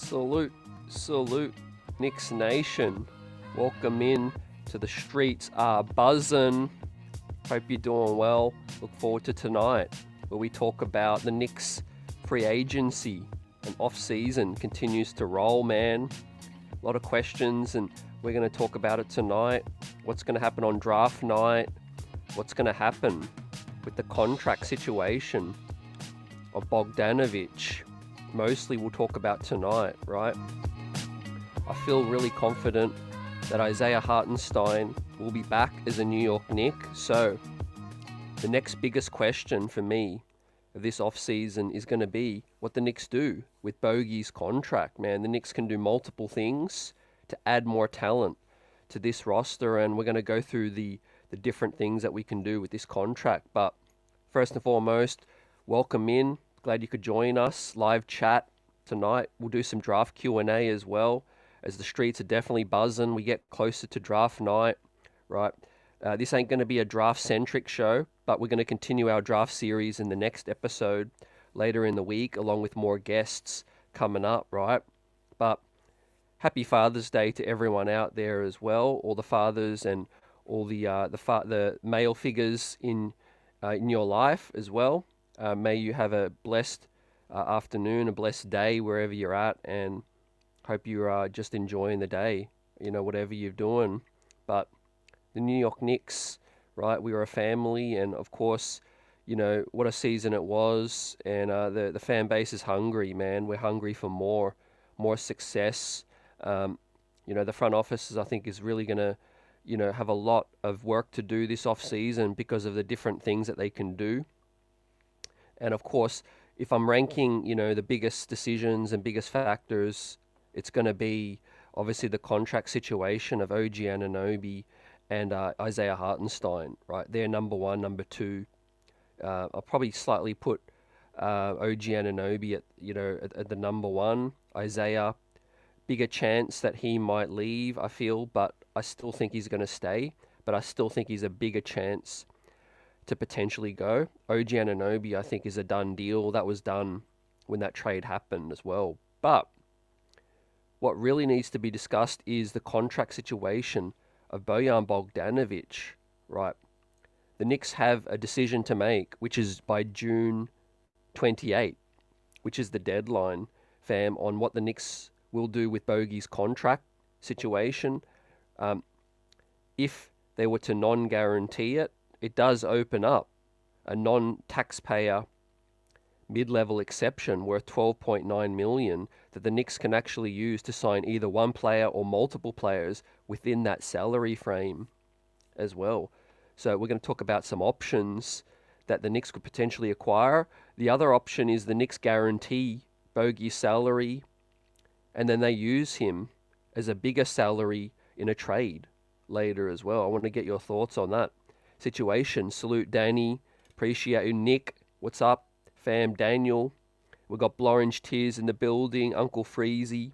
Salute, Knicks Nation. Welcome in to the streets are buzzing. Hope you're doing well. Look forward to tonight where we talk about the Knicks free agency and off-season continues to roll, man. A lot of questions and we're going to talk about it tonight. What's going to happen on draft night? What's going to happen with the contract situation of Bogdanovic? Mostly we'll talk about tonight, right? I feel really confident that Isaiah Hartenstein will be back as a New York Knick. So the next biggest question for me of this offseason is going to be what the Knicks do with Bogey's contract, man. The Knicks can do multiple things to add more talent to this roster, and we're going to go through the different things that we can do with this contract. But first and foremost, welcome in. Glad you could join us. Live chat tonight. We'll do some draft Q&A as well, as the streets are definitely buzzing. We get closer to draft night, right? This ain't going to be a draft-centric show, but we're going to continue our draft series in the next episode later in the week, along with more guests coming up, right? But happy Father's Day to everyone out there as well, all the fathers and all the male figures in your life as well. May you have a blessed afternoon, a blessed day wherever you're at, and hope you are just enjoying the day, whatever you're doing. But the New York Knicks, right, we are a family, and of course, what a season it was, and the fan base is hungry, man. We're hungry for more success. The front office, I think, is really going to, have a lot of work to do this off season because of the different things that they can do. And of course, if I'm ranking, the biggest decisions and biggest factors, it's going to be obviously the contract situation of OG Anunoby and Isaiah Hartenstein, right? They're number one, number two. I'll probably slightly put OG Anunoby at the number one. Isaiah, bigger chance that he might leave, I feel, but I still think he's going to stay. But I still think he's a bigger chance to potentially go. OG Anunoby, I think, is a done deal. That was done when that trade happened as well. But what really needs to be discussed is the contract situation of Bojan Bogdanovic, right? The Knicks have a decision to make, which is by June 28, which is the deadline, fam, on what the Knicks will do with Bogey's contract situation. If they were to non-guarantee it, it does open up a non-taxpayer mid-level exception worth $12.9 million that the Knicks can actually use to sign either one player or multiple players within that salary frame as well. So we're going to talk about some options that the Knicks could potentially acquire. The other option is the Knicks guarantee Bogey's salary and then they use him as a bigger salary in a trade later as well. I want to get your thoughts on that situation. Salute Danny, appreciate you. Nick, what's up, fam? Daniel, we got Blorange Tears in the building. Uncle Freezy,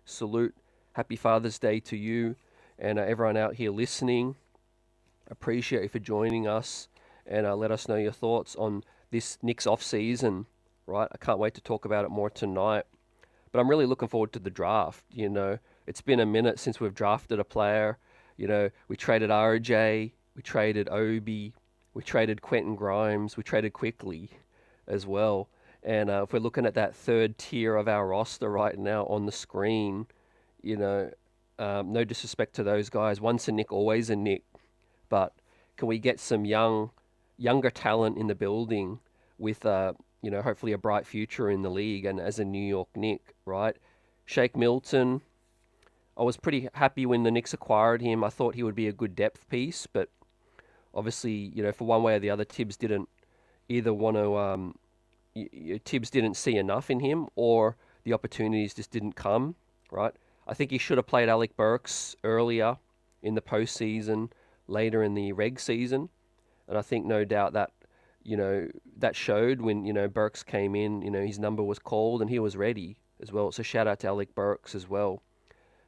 salute, happy Father's Day to you and everyone out here listening. Appreciate you for joining us and let us know your thoughts on this Knicks off season, right? I can't wait to talk about it more tonight, but I'm really looking forward to the draft. It's been a minute since we've drafted a player. We traded RJ, we traded Obi, we traded Quentin Grimes, we traded Quickly as well. And if we're looking at that third tier of our roster right now on the screen, no disrespect to those guys. Once a Knick, always a Knick. But can we get some younger talent in the building with, hopefully a bright future in the league and as a New York Knick, right? Shake Milton, I was pretty happy when the Knicks acquired him. I thought he would be a good depth piece, but obviously, for one way or the other, Tibbs didn't either want to. Tibbs didn't see enough in him, or the opportunities just didn't come. Right? I think he should have played Alec Burks earlier in the postseason, later in the reg season, and I think no doubt that that showed when Burks came in. His number was called and he was ready as well. So shout out to Alec Burks as well.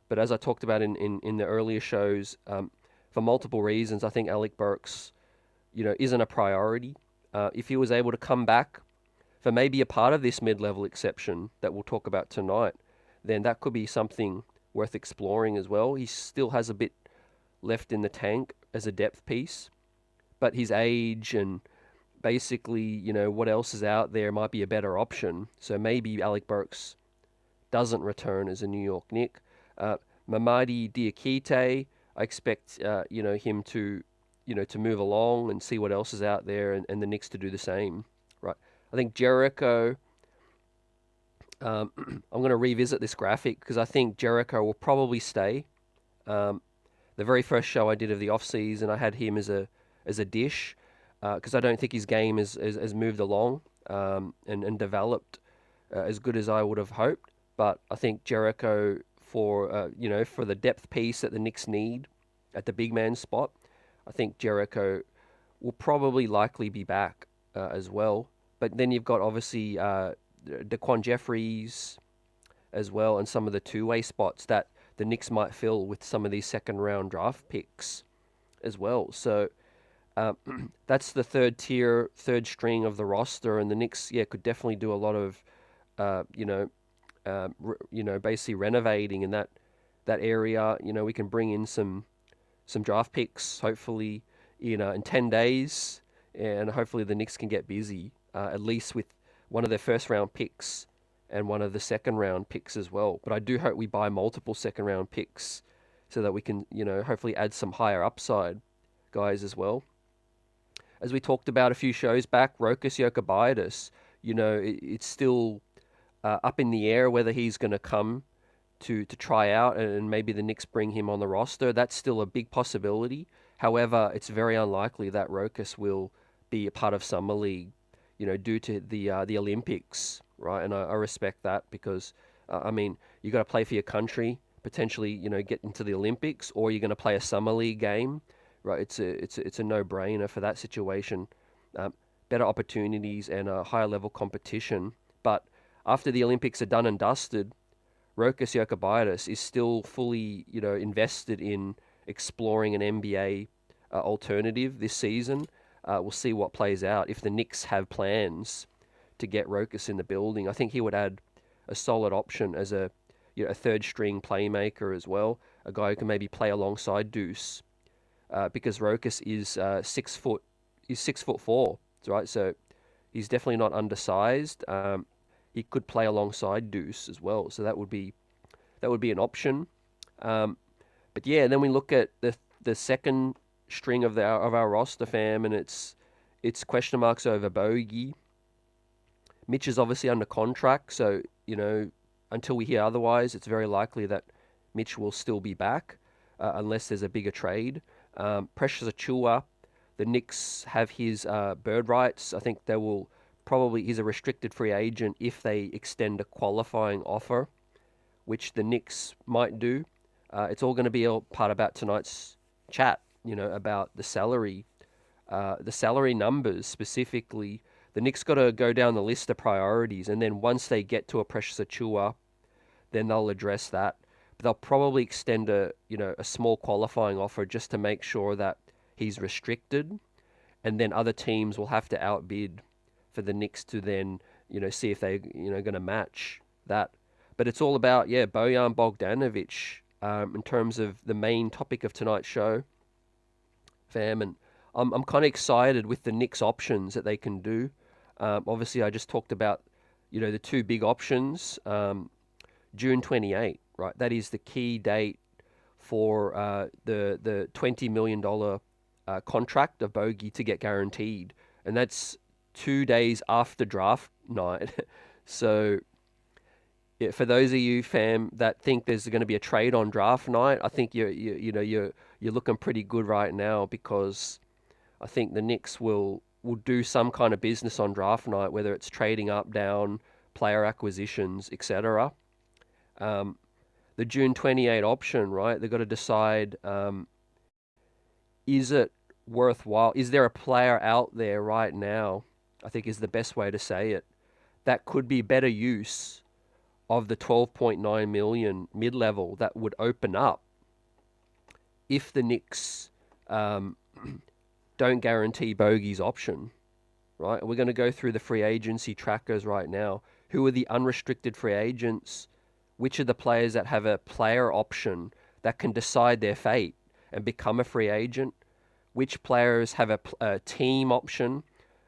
But as I talked about in the earlier shows, for multiple reasons, I think Alec Burks, isn't a priority. If he was able to come back for maybe a part of this mid-level exception that we'll talk about tonight, then that could be something worth exploring as well. He still has a bit left in the tank as a depth piece, but his age and basically, what else is out there might be a better option. So maybe Alec Burks doesn't return as a New York Knick. Mamadi Diakite, I expect, him to, to move along and see what else is out there, and the Knicks to do the same, right? I think Jericho, I'm going to revisit this graphic because I think Jericho will probably stay. The very first show I did of the offseason, I had him as a dish because I don't think his game has moved along and developed as good as I would have hoped. But I think Jericho for the depth piece that the Knicks need at the big man spot, I think Jericho will probably likely be back as well. But then you've got obviously Daquan Jeffries as well, and some of the two-way spots that the Knicks might fill with some of these second-round draft picks as well. So that's the third string of the roster, and the Knicks, could definitely do a lot of, basically renovating in that area. We can bring in some draft picks, hopefully, in 10 days, and hopefully the Knicks can get busy, at least with one of their first-round picks and one of the second-round picks as well. But I do hope we buy multiple second-round picks so that we can, hopefully add some higher upside guys as well. As we talked about a few shows back, Rokas Jokubaitis, it's still up in the air whether he's going to come to try out and maybe the Knicks bring him on the roster. That's still a big possibility. However, it's very unlikely that Rokas will be a part of Summer League, due to the Olympics, right? And I respect that because, you got to play for your country, potentially, get into the Olympics, or you're going to play a Summer League game, right? It's a no-brainer for that situation. Better opportunities and a higher level competition. But after the Olympics are done and dusted, Rokas Jokubaitis is still fully, invested in exploring an NBA alternative this season. We'll see what plays out. If the Knicks have plans to get Rokas in the building, I think he would add a solid option as a third string playmaker as well, a guy who can maybe play alongside Deuce, because Rokas is 6 foot. He's 6'4", right? So he's definitely not undersized. He could play alongside Deuce as well, so that would be an option. But yeah, then we look at the second string of our roster, fam, and it's question marks over Bogey. Mitch is obviously under contract, so until we hear otherwise, it's very likely that Mitch will still be back unless there's a bigger trade. Precious Achiuwa, the Knicks have his bird rights. I think they will probably, he's a restricted free agent if they extend a qualifying offer, which the Knicks might do. It's all going to be a part about tonight's chat, about the salary numbers specifically. The Knicks got to go down the list of priorities, and then once they get to a Precious Achiuwa, then they'll address that. But they'll probably extend a small qualifying offer just to make sure that he's restricted, and then other teams will have to outbid for the Knicks to then see if they're going to match that. But it's all about Bojan Bogdanovic in terms of the main topic of tonight's show, fam, and I'm kind of excited with the Knicks options that they can do. Obviously, I just talked about the two big options. June 28, right? That is the key date for the $20 million contract of Bogey to get guaranteed, and that's 2 days after draft night. So for those of you, fam, that think there's going to be a trade on draft night, I think you're looking pretty good right now, because I think the Knicks will do some kind of business on draft night, whether it's trading up, down, player acquisitions, etc. The June 28 option, right? They've got to decide, is it worthwhile? Is there a player out there right now, I think is the best way to say it, that could be better use of the 12.9 million mid-level that would open up if the Knicks don't guarantee Bogey's option, right? We're going to go through the free agency trackers right now. Who are the unrestricted free agents which are the players that have a player option that can decide their fate and become a free agent, which players have a team option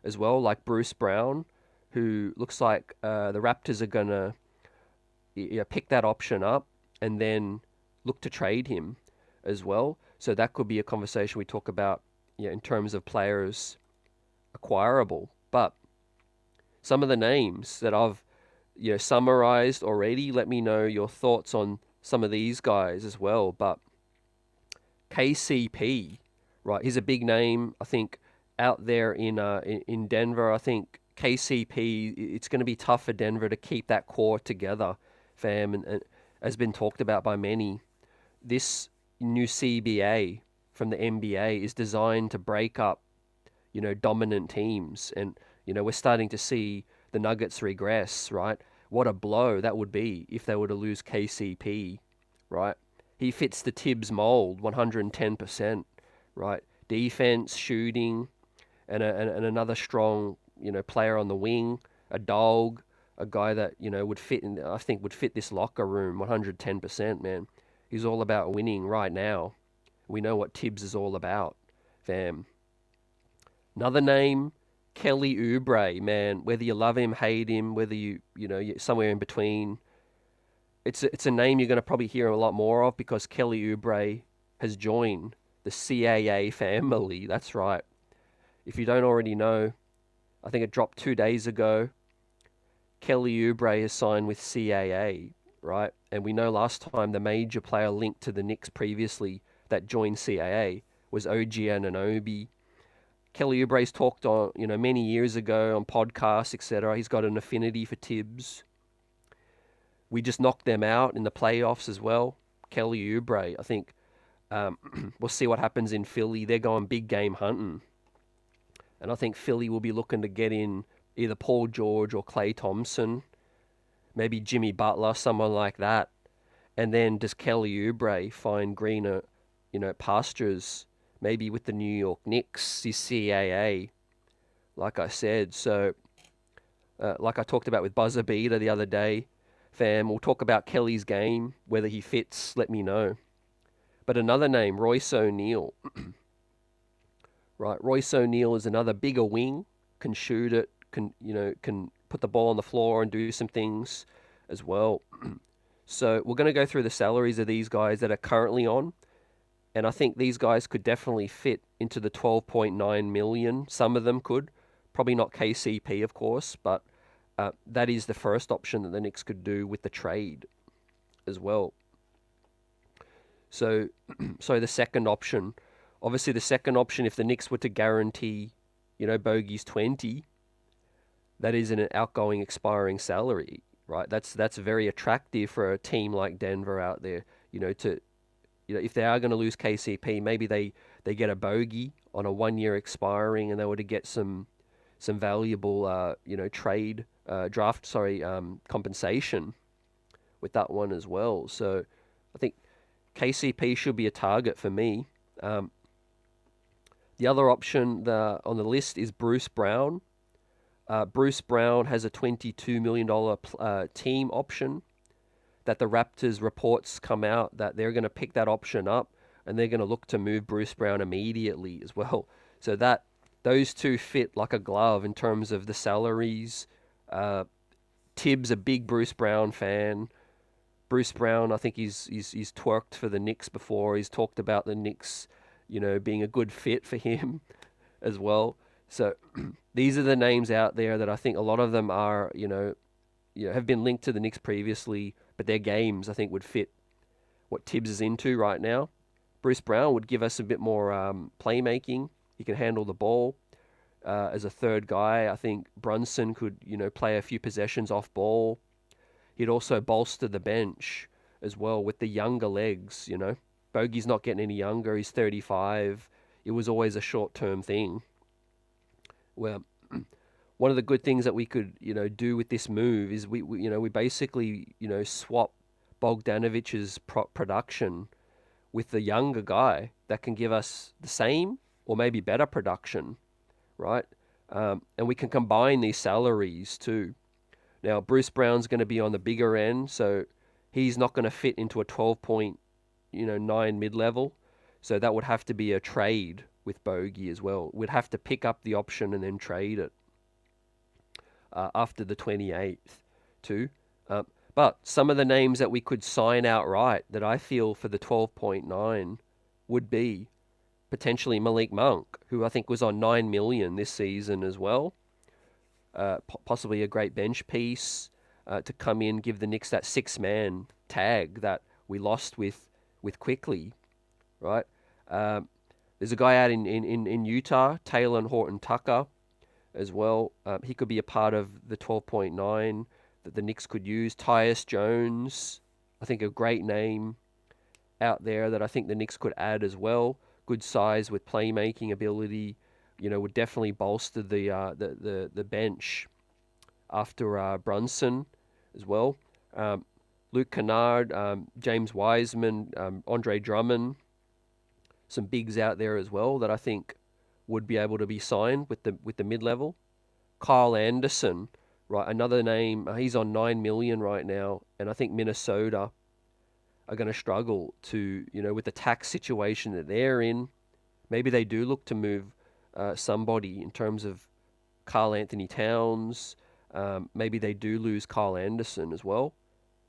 as well, like Bruce Brown, who looks like the Raptors are going to pick that option up and then look to trade him as well. So that could be a conversation we talk about in terms of players acquirable. But some of the names that I've summarized already, let me know your thoughts on some of these guys as well. But KCP, right, he's a big name, I think, out there in Denver. I think KCP, it's going to be tough for Denver to keep that core together, fam, and has been talked about by many. This new CBA from the NBA is designed to break up, dominant teams. And, we're starting to see the Nuggets regress, right? What a blow that would be if they were to lose KCP, right? He fits the Tibbs mold 110%, right? Defense, shooting, and another strong, player on the wing, a dog, a guy that, would fit in, I think would fit this locker room 110%, man. He's all about winning right now. We know what Tibbs is all about, fam. Another name, Kelly Oubre, man. Whether you love him, hate him, whether you're somewhere in between, it's a name you're going to probably hear a lot more of because Kelly Oubre has joined the CAA family. That's right. If you don't already know, I think it dropped 2 days ago. Kelly Oubre has signed with CAA, right? And we know last time the major player linked to the Knicks previously that joined CAA was OG Anunoby. Kelly Oubre's talked on, many years ago on podcasts, etc. He's got an affinity for Tibbs. We just knocked them out in the playoffs as well. Kelly Oubre, I think we'll see what happens in Philly. They're going big game hunting. And I think Philly will be looking to get in either Paul George or Klay Thompson, maybe Jimmy Butler, someone like that. And then does Kelly Oubre find greener, pastures, maybe with the New York Knicks, the CAA, like I said. So, like I talked about with Buzzer Beater the other day, fam, we'll talk about Kelly's game, whether he fits, let me know. But another name, Royce O'Neal. Right, Royce O'Neal is another bigger wing, can shoot it, can put the ball on the floor and do some things as well. So we're going to go through the salaries of these guys that are currently on. And I think these guys could definitely fit into the 12.9 million. Some of them could. Probably not KCP, of course, but that is the first option that the Knicks could do with the trade as well. So, the second option. Obviously, the second option, if the Knicks were to guarantee, Bogey's 20, that is an outgoing expiring salary, right? That's very attractive for a team like Denver out there, if they are going to lose KCP, maybe they get a Bogey on a 1 year expiring, and they were to get some valuable, compensation with that one as well. So I think KCP should be a target for me. The other option on the list is Bruce Brown. Bruce Brown has a $22 million team option that the Raptors reports come out that they're going to pick that option up and they're going to look to move Bruce Brown immediately as well. So those two fit like a glove in terms of the salaries. Tibbs, a big Bruce Brown fan. Bruce Brown, I think he's twerked for the Knicks before. He's talked about the Knicks, being a good fit for him as well. So these are the names out there that I think a lot of them are, have been linked to the Knicks previously, but their games I think would fit what Tibbs is into right now. Bruce Brown would give us a bit more playmaking. He can handle the ball as a third guy. I think Brunson could, play a few possessions off ball. He'd also bolster the bench as well with the younger legs, Bogey's not getting any younger. He's 35. It was always a short-term thing. Well, one of the good things that we could, do with this move is we basically, swap Bogdanovic's production with the younger guy that can give us the same or maybe better production, right? And we can combine these salaries too. Now, Bruce Brown's going to be on the bigger end, so he's not going to fit into a 12.9 mid-level. So that would have to be a trade with Bogey as well. We'd have to pick up the option and then trade it after the 28th too. But some of the names that we could sign outright that I feel for the 12.9 would be potentially Malik Monk, who I think was on 9 million this season as well. Possibly a great bench piece to come in, give the Knicks that 6-man tag that we lost with Quickly, right? There's a guy out in Utah, Taylor Horton Tucker, as well. He could be a part of the 12.9 that the Knicks could use. Tyus Jones, I think a great name out there that I think the Knicks could add as well. Good size with playmaking ability, would definitely bolster the bench after Brunson as well. Luke Kennard, James Wiseman, Andre Drummond, some bigs out there as well that I think would be able to be signed with the mid-level. Kyle Anderson, right, another name. He's on 9 million right now, and I think Minnesota are going to struggle to, with the tax situation that they're in. Maybe they do look to move somebody in terms of Karl Anthony Towns. Maybe they do lose Kyle Anderson as well.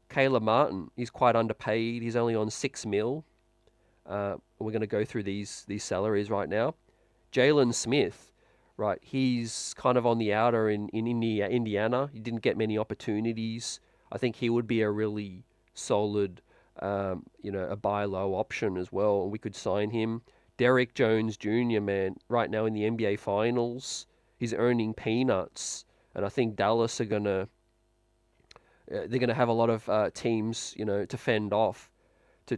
Caleb Martin, he's quite underpaid. He's only on 6 mil. We're going to go through these salaries right now. Jalen Smith, right, he's kind of on the outer in Indiana. He didn't get many opportunities. I think he would be a really solid, a buy low option as well, and we could sign him. Derrick Jones Jr., man, right now in the NBA Finals, he's earning peanuts, and I think Dallas are gonna have a lot of teams, to fend off, to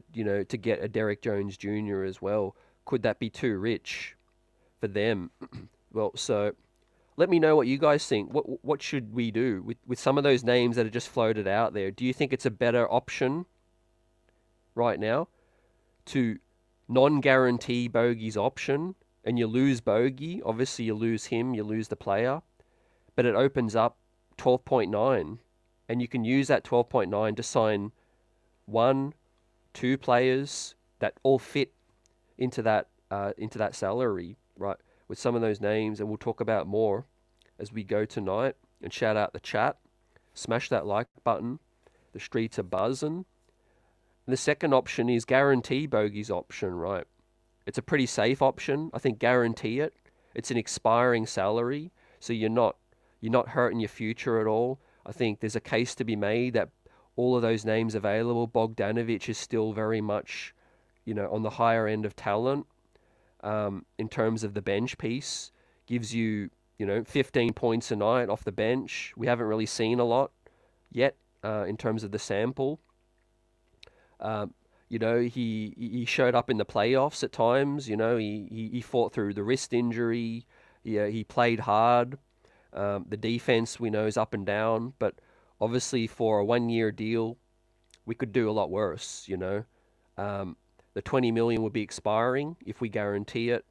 get a Derrick Jones Jr. as well. Could that be too rich for them? Well, so let me know what you guys think. What should we do with some of those names that are just floated out there? Do you think it's a better option right now to non-guarantee Bogey's option, and you lose Bogey? Obviously, you lose him, you lose the player, but it opens up 12.9, and you can use that 12.9 to sign 1, 2 players that all fit into that salary, right? With some of those names, and we'll talk about more as we go tonight. And shout out the chat, smash that like button. The streets are buzzing. And the second option is guarantee Bogey's option, right? It's a pretty safe option. I think guarantee it. It's an expiring salary, so you're not hurting your future at all. I think there's a case to be made that all of those names available, Bogdanovic is still very much, on the higher end of talent. In terms of the bench piece, gives you, 15 points a night off the bench. We haven't really seen a lot yet in terms of the sample. He showed up in the playoffs at times. He fought through the wrist injury. He played hard. The defense we know is up and down, but obviously for a 1-year deal, we could do a lot worse. The 20 million would be expiring if we guarantee it,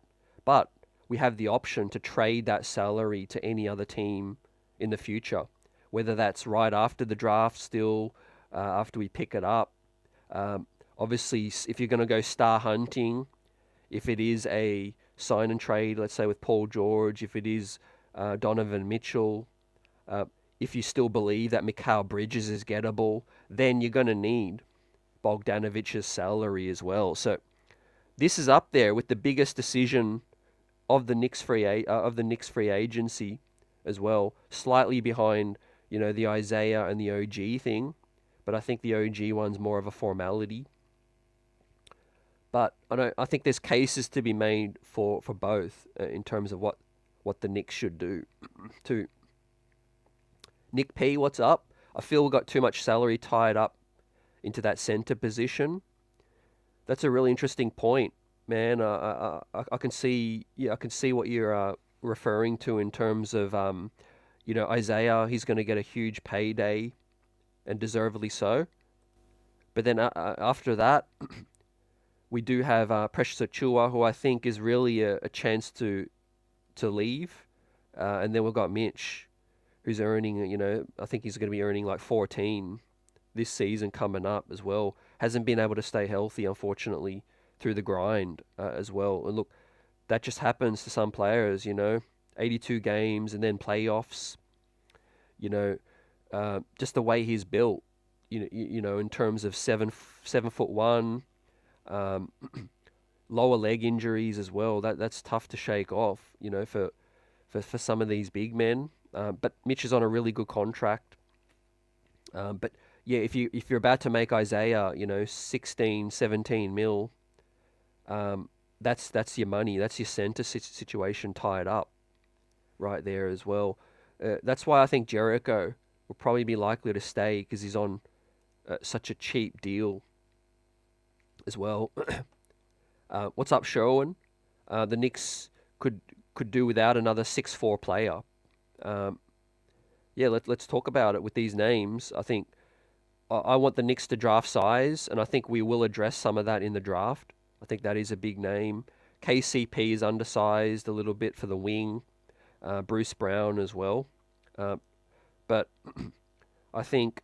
but we have the option to trade that salary to any other team in the future, whether that's right after the draft still, after we pick it up. Obviously, if you're going to go star hunting, if it is a sign and trade, let's say with Paul George, if it is Donovan Mitchell, if you still believe that Mikal Bridges is gettable, then you're going to need Bogdanovic's salary as well. So this is up there with the biggest decision of the Knicks free agency as well, slightly behind the Isaiah and the OG thing, but I think the OG one's more of a formality. But I think there's cases to be made for both in terms of what the Knicks should do too. Nick P, what's up? I feel we got too much salary tied up into that center position. That's a really interesting point, man. I can see what you're referring to in terms of Isaiah. He's going to get a huge payday, and deservedly so. But then after that, we do have Precious Achiuwa, who I think is really a chance to leave, and then we've got Mitch, who's earning, I think he's going to be earning like 14 this season coming up as well. Hasn't been able to stay healthy, unfortunately, through the grind as well. And look, that just happens to some players, 82 games and then playoffs, just the way he's built, in terms of 7'1", lower leg injuries as well. That's tough to shake off, for some of these big men. But Mitch is on a really good contract. But yeah, if you're about to make Isaiah, 16, 17 mil, that's your money. That's your center situation tied up right there as well. That's why I think Jericho will probably be likely to stay, because he's on such a cheap deal as well. What's up, Sherwin? The Knicks could do without another 6'4" player. Yeah, let's talk about it with these names. I think I want the Knicks to draft size, and I think we will address some of that in the draft. I think that is a big name. KCP is undersized a little bit for the wing. Bruce Brown as well. But I think,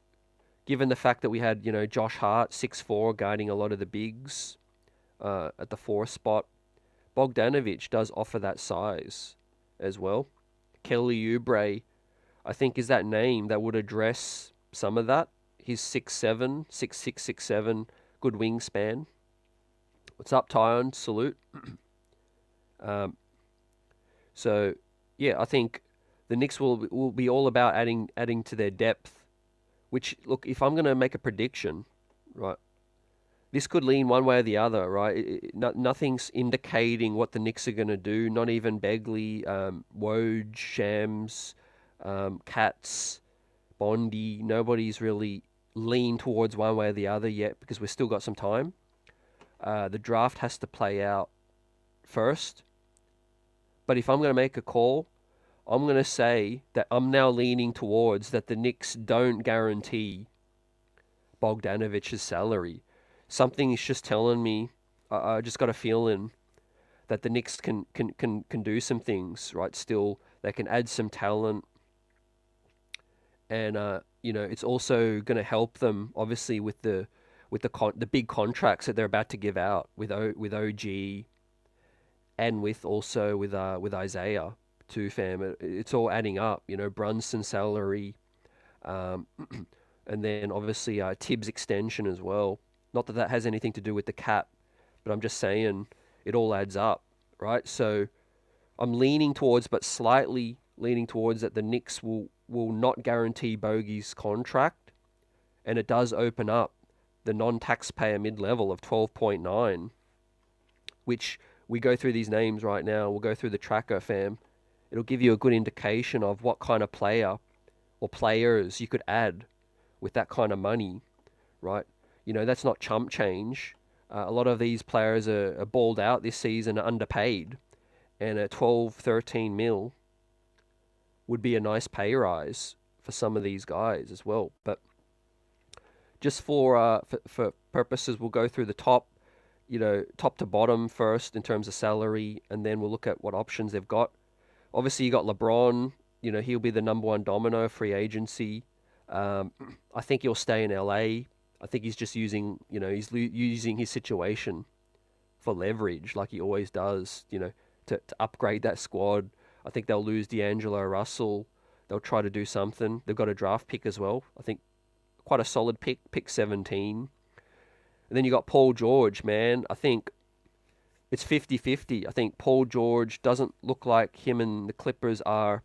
given the fact that we had, Josh Hart, 6'4", guiding a lot of the bigs at the 4 spot, Bogdanovic does offer that size as well. Kelly Oubre, I think, is that name that would address some of that. He's 6'7", 6'6", 6'7", good wingspan. What's up, Tyon? Salute. So, yeah, I think the Knicks will be all about adding to their depth. Which, look, if I'm going to make a prediction, right, this could lean one way or the other, right? Nothing's indicating what the Knicks are going to do. Not even Begley, Woj, Shams, Katz, Bondi. Nobody's really leaned towards one way or the other yet, because we've still got some time. The draft has to play out first. But if I'm going to make a call, I'm going to say that I'm now leaning towards that the Knicks don't guarantee Bogdanovic's salary. Something is just telling me, I just got a feeling that the Knicks can do some things, right? Still, they can add some talent. And, it's also going to help them, obviously, with the big contracts that they're about to give out with OG and with Isaiah too, fam. It's all adding up, Brunson salary, and then obviously Tibbs extension as well. Not that has anything to do with the cap, but I'm just saying it all adds up, right? So I'm slightly leaning towards that the Knicks will not guarantee Bogey's contract, and it does open up the non-taxpayer mid-level of 12.9, which we go through these names right now. We'll go through the tracker, fam. It'll give you a good indication of what kind of player or players you could add with that kind of money, right? That's not chump change. A lot of these players are balled out this season, underpaid, and a 12, 13 mil would be a nice pay rise for some of these guys as well. But just for purposes, we'll go through the top to bottom first in terms of salary, and then we'll look at what options they've got. Obviously, you got LeBron. He'll be the number one domino, free agency. I think he'll stay in LA. I think he's just using his situation for leverage, like he always does, to upgrade that squad. I think they'll lose D'Angelo Russell. They'll try to do something. They've got a draft pick as well. I think quite a solid pick 17. And then you got Paul George, man. I think it's 50-50. I think Paul George doesn't look like him and the Clippers are,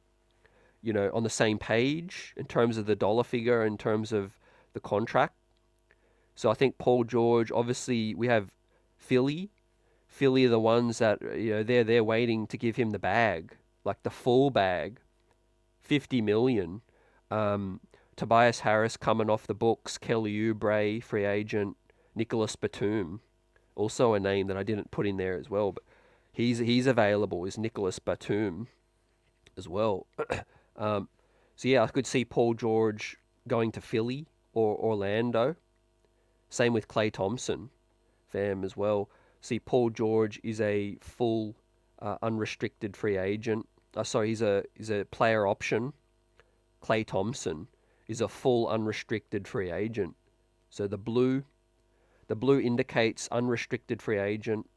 on the same page in terms of the dollar figure, in terms of the contract. So I think Paul George, obviously we have Philly. Philly are the ones that, they're waiting to give him the bag, like the full bag, 50 million. Tobias Harris coming off the books, Kelly Oubre, free agent, Nicholas Batum, also a name that I didn't put in there as well, but he's available, is Nicholas Batum as well. So yeah, I could see Paul George going to Philly or Orlando. Same with Klay Thompson, fam, as well. See, Paul George is a full unrestricted free agent. He's a player option. Klay Thompson is a full unrestricted free agent. So the blue indicates unrestricted free agent,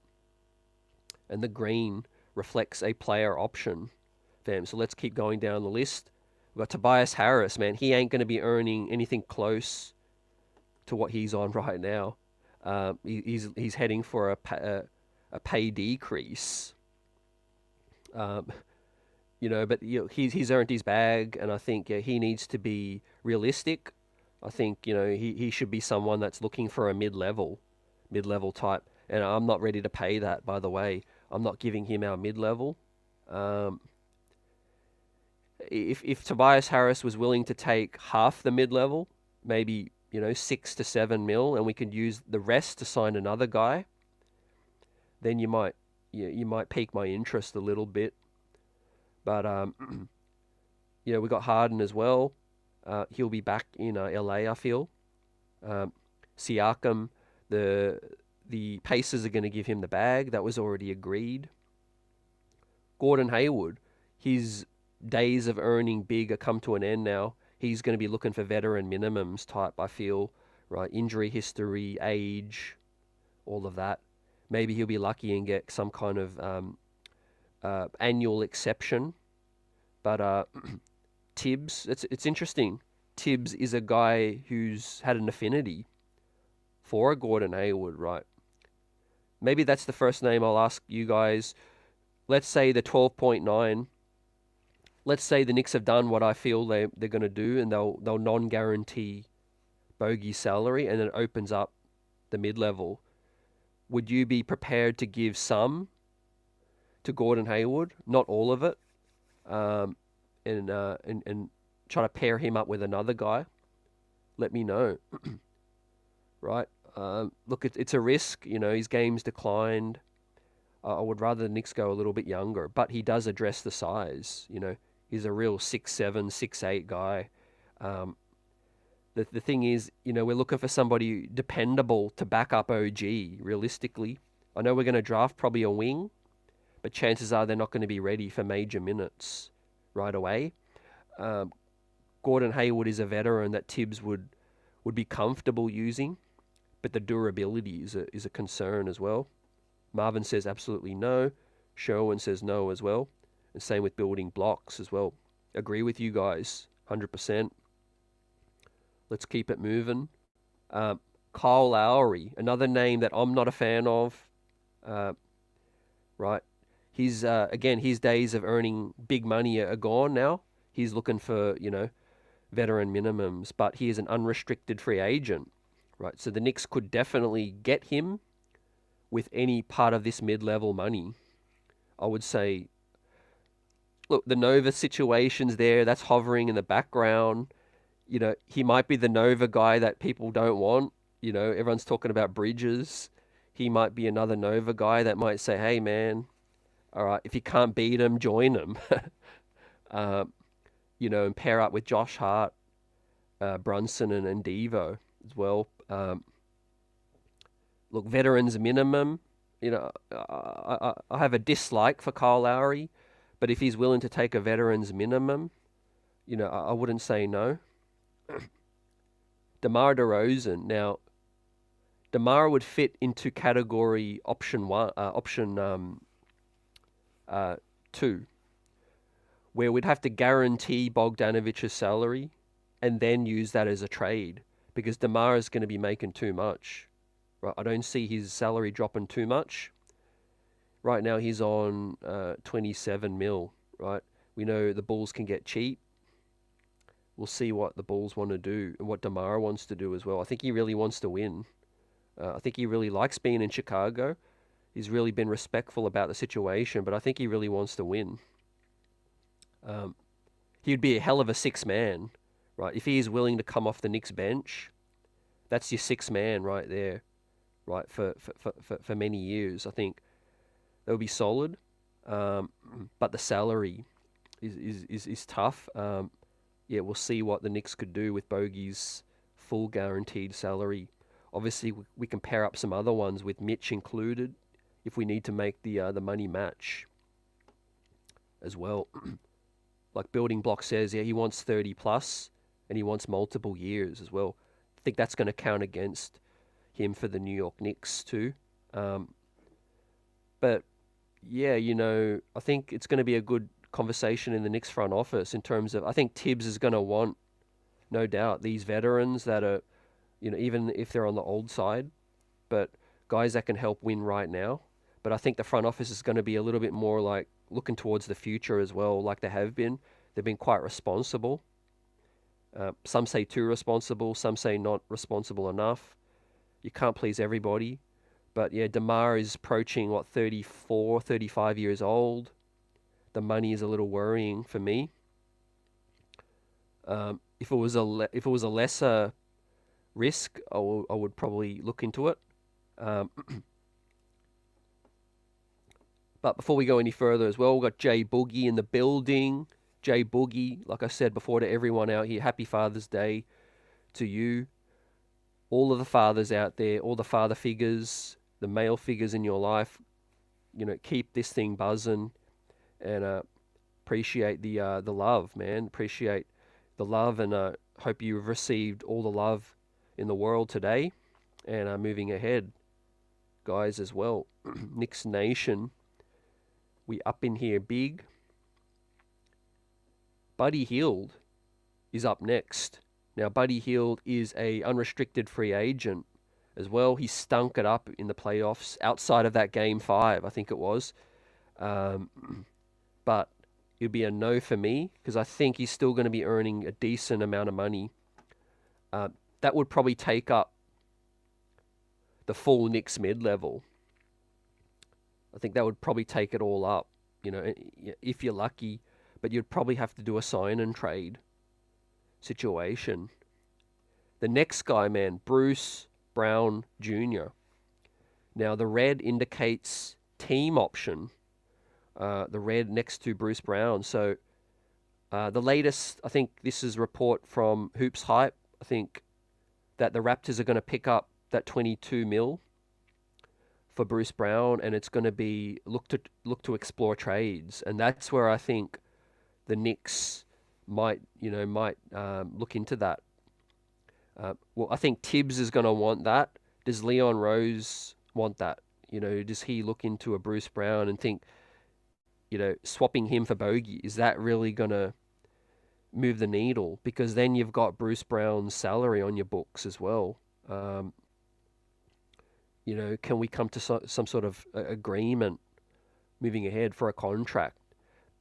and the green reflects a player option. Fam, so let's keep going down the list. We've got Tobias Harris, man. He ain't going to be earning anything close to what he's on right now. He's heading for a pay decrease. But he's earned his bag, and I think he needs to be realistic. I think he should be someone that's looking for a mid-level type, and I'm not ready to pay that. By the way, I'm not giving him our mid-level. If Tobias Harris was willing to take half the mid-level, maybe 6 to 7 mil, and we could use the rest to sign another guy, then you might pique my interest a little bit. But we got Harden as well. He'll be back in LA, I feel. Siakam, the Pacers are going to give him the bag. That was already agreed. Gordon Hayward, his days of earning big are come to an end now. He's going to be looking for veteran minimums type, I feel. Right, injury history, age, all of that. Maybe he'll be lucky and get some kind of annual exception. But Tibbs, it's interesting. Tibbs is a guy who's had an affinity for a Gordon Hayward, right? Maybe that's the first name I'll ask you guys. Let's say the 12.9. Let's say the Knicks have done what I feel they're going to do, and they'll non-guarantee Bogey's salary, and it opens up the mid-level. Would you be prepared to give some to Gordon Hayward? Not all of it. And try to pair him up with another guy? Let me know. Right? Look, it's a risk. His game's declined. I would rather the Knicks go a little bit younger, but he does address the size. He's a real 6'7", 6'8" guy. The thing is, we're looking for somebody dependable to back up OG, realistically. I know we're going to draft probably a wing, but chances are they're not going to be ready for major minutes right away. Gordon Hayward is a veteran that Tibbs would be comfortable using, but the durability is a concern as well. Marvin says absolutely no. Sherwin says no as well. And same with building blocks as well. Agree with you guys, 100%. Let's keep it moving. Kyle Lowry, another name that I'm not a fan of. Right. He's again, his days of earning big money are gone now. He's looking for, veteran minimums, but he is an unrestricted free agent. Right. So the Knicks could definitely get him with any part of this mid-level money. I would say, look, the Nova situation's there. That's hovering in the background. He might be the Nova guy that people don't want. Everyone's talking about Bridges. He might be another Nova guy that might say, hey, man, all right, if you can't beat him, join him. And pair up with Josh Hart, Brunson, and Devo as well. Look, veterans minimum. I have a dislike for Kyle Lowry, but if he's willing to take a veterans minimum, I wouldn't say no. DeMar DeRozan. Now, DeMar would fit into category option 2, where we'd have to guarantee Bogdanovic's salary and then use that as a trade, because DeMar is going to be making too much. Right? I don't see his salary dropping too much. Right now he's on 27 mil. Right? We know the Bulls can get cheap. We'll see what the Bulls want to do and what DeMar wants to do as well. I think he really wants to win. I think he really likes being in Chicago. He's really been respectful about the situation, but I think he really wants to win. He'd be a hell of a 6-man, right? If he is willing to come off the Knicks bench, that's your 6-man right there, right? For many years, I think that would be solid. But the salary is tough. We'll see what the Knicks could do with Bogey's full guaranteed salary. Obviously, we can pair up some other ones with Mitch included if we need to make the money match as well. Like Building Block says, he wants 30 plus, and he wants multiple years as well. think that's going to count against him for the New York Knicks too. But yeah, I think it's going to be a good conversation in the Knicks front office in terms of, I think Tibbs is going to want, no doubt, these veterans that are, even if they're on the old side, but guys that can help win right now. But I think the front office is going to be a little bit more like looking towards the future as well, like they have been. They've been quite responsible. Some say too responsible, some say not responsible enough. You can't please everybody. But yeah, DeMar is approaching, 34, 35 years old. The money is a little worrying for me. If it was a lesser risk, I would probably look into it. But before we go any further as well, we've got Jay Bogey in the building. Jay Bogey, like I said before to everyone out here, happy Father's Day to you. All of the fathers out there, all the father figures, the male figures in your life, keep this thing buzzing, and appreciate the love, man. Appreciate the love, and hope you've received all the love in the world today, and moving ahead, guys, as well. Knicks Nation, we up in here big. Buddy Hield is up next. Now, Buddy Hield is a unrestricted free agent as well. He stunk it up in the playoffs outside of that Game 5, I think it was. But it'd be a no for me because I think he's still going to be earning a decent amount of money. That would probably take up the full Knicks mid-level. I think that would probably take it all up, if you're lucky. But you'd probably have to do a sign and trade situation. The next guy, man, Bruce Brown Jr. Now, the red indicates team option. The red next to Bruce Brown. So the latest, I think this is a report from Hoops Hype. I think that the Raptors are going to pick up that 22 mil for Bruce Brown, and it's going to be look to explore trades, and that's where I think the Knicks might look into that. Well, I think Tibbs is going to want that. Does Leon Rose want that? Does he look into a Bruce Brown and think, swapping him for Bogey, is that really going to move the needle? Because then you've got Bruce Brown's salary on your books as well. Can we come to some sort of agreement moving ahead for a contract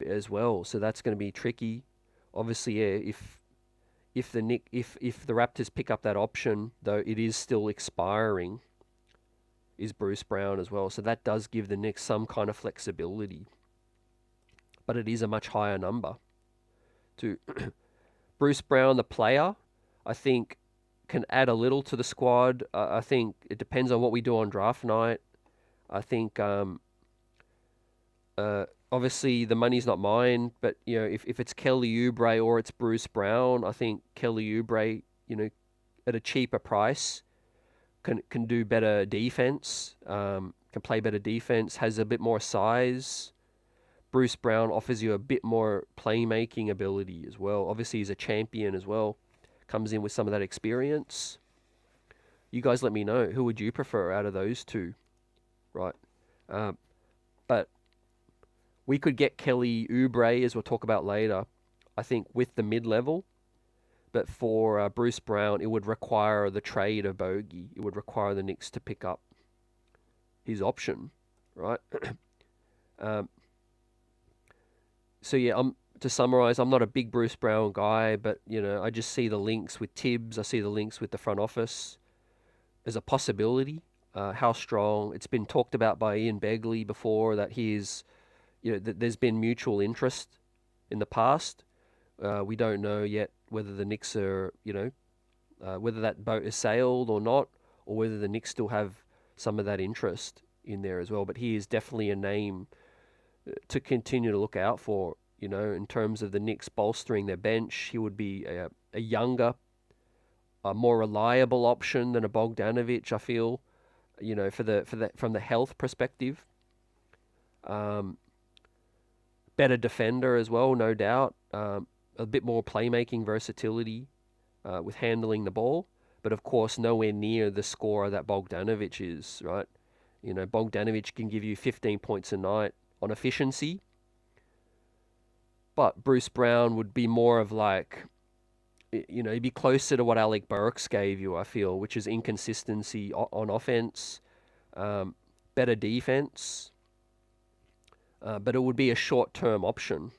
as well? So that's going to be tricky. Obviously, yeah, if the Raptors pick up that option, though it is still expiring, is Bruce Brown as well. So that does give the Knicks some kind of flexibility. But it is a much higher number. To Bruce Brown, the player, I think can add a little to the squad. I think it depends on what we do on draft night. I think obviously the money's not mine, but if it's Kelly Oubre or it's Bruce Brown, I think Kelly Oubre, at a cheaper price, can do better defense, can play better defense, has a bit more size. Bruce Brown offers you a bit more playmaking ability as well. Obviously, he's a champion as well. Comes in with some of that experience. You guys let me know. Who would you prefer out of those two? Right. But we could get Kelly Oubre, as we'll talk about later, I think, with the mid-level. But for Bruce Brown, it would require the trade of Bogey. It would require the Knicks to pick up his option, right? So yeah, to summarize, I'm not a big Bruce Brown guy, but I just see the links with Tibbs. I see the links with the front office as a possibility. How strong? It's been talked about by Ian Begley before that he's, that there's been mutual interest in the past. We don't know yet whether the Knicks are, whether that boat has sailed or not, or whether the Knicks still have some of that interest in there as well. But he is definitely a name to continue to look out for, in terms of the Knicks bolstering their bench. He would be a younger, a more reliable option than a Bogdanovic, I feel, from the health perspective. Better defender as well, no doubt. A bit more playmaking versatility with handling the ball. but of course nowhere near the scorer that Bogdanovic is, right? Bogdanovic can give you 15 points a night on efficiency, but Bruce Brown would be more of like, he'd be closer to what Alec Burks gave you, I feel, which is inconsistency on offense, better defense, but it would be a short-term option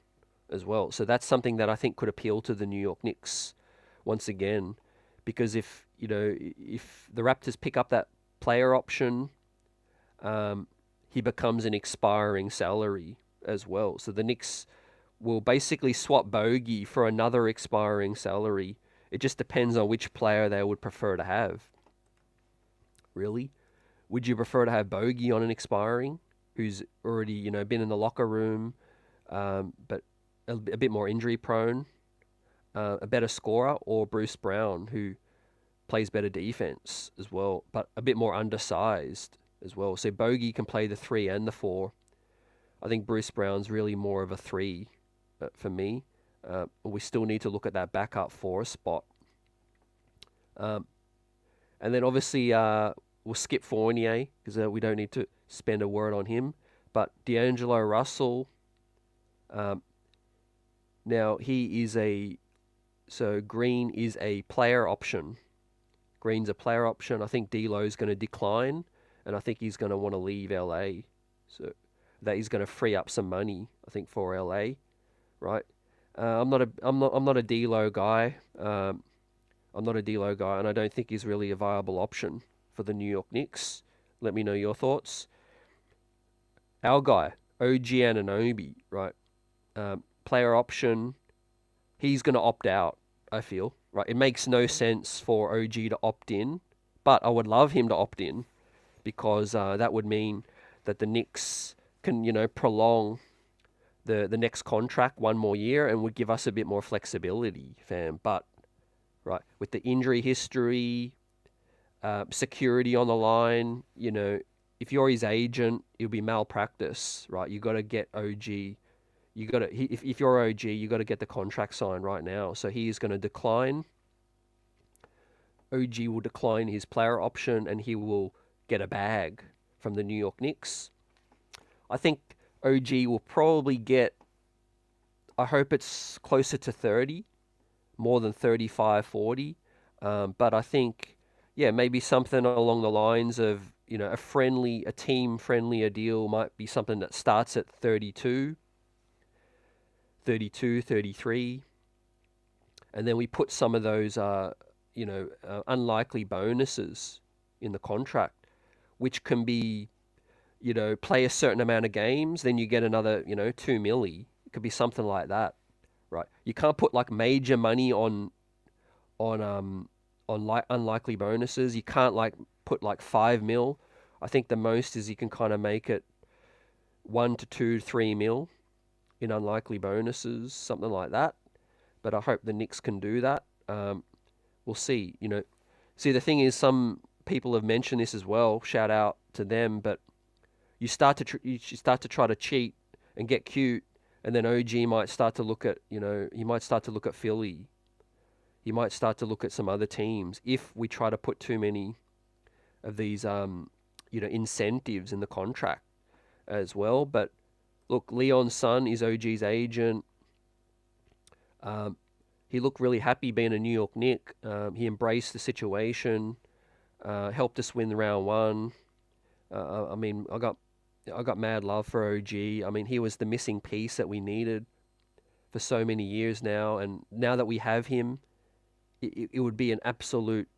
as well. So that's something that I think could appeal to the New York Knicks once again, because if the Raptors pick up that player option, he becomes an expiring salary as well. So the Knicks will basically swap Bogey for another expiring salary. It just depends on which player they would prefer to have. Really? Would you prefer to have Bogey on an expiring, who's already, been in the locker room, but a bit more injury prone, a better scorer, or Bruce Brown, who plays better defense as well, but a bit more undersized as well? So Bogey can play the 3 and the 4. I think Bruce Brown's really more of a 3 for me. We still need to look at that backup 4 spot. And then obviously we'll skip Fournier because we don't need to spend a word on him. But D'Angelo Russell, now he is Green is a player option. Green's a player option. I think D'Lo's going to decline, and I think he's going to want to leave LA. So that he's going to free up some money, I think, for LA, right? I'm not a D'Lo guy. I'm not a D'Lo guy, and I don't think he's really a viable option for the New York Knicks. Let me know your thoughts. Our guy, OG Anunoby, right? Player option. He's going to opt out, I feel, right? It makes no sense for OG to opt in, but I would love him to opt in because that would mean that the Knicks can, prolong the next contract one more year and would give us a bit more flexibility, fam. But, right, with the injury history, security on the line, if you're his agent, it'll be malpractice, right? You got to get OG. If you're OG, you got to get the contract signed right now. So he is going to decline. OG will decline his player option, and he will get a bag from the New York Knicks. I think OG will probably get, I hope it's closer to 30, more than 35, 40. But I think, maybe something along the lines of, a team-friendlier deal might be something that starts at 32, 33. And then we put some of those, unlikely bonuses in the contract, which can be, play a certain amount of games, then you get another, 2 milli. It could be something like that, right? You can't put like major money on unlikely bonuses. You can't like put like 5 mil. I think the most is you can kind of make it 1 to 2, 3 mil in unlikely bonuses, something like that. But I hope the Knicks can do that. We'll see. See, the thing is, some people have mentioned this as well. Shout out to them. But you start to try to cheat and get cute, and then OG might start to look at, he might start to look at Philly. He might start to look at some other teams if we try to put too many of these, incentives in the contract as well. But look, Leon's son is OG's agent. He looked really happy being a New York Knick. He embraced the situation, helped us win round 1. I got mad love for OG. I mean, he was the missing piece that we needed for so many years now, and now that we have him, it would be an absolute,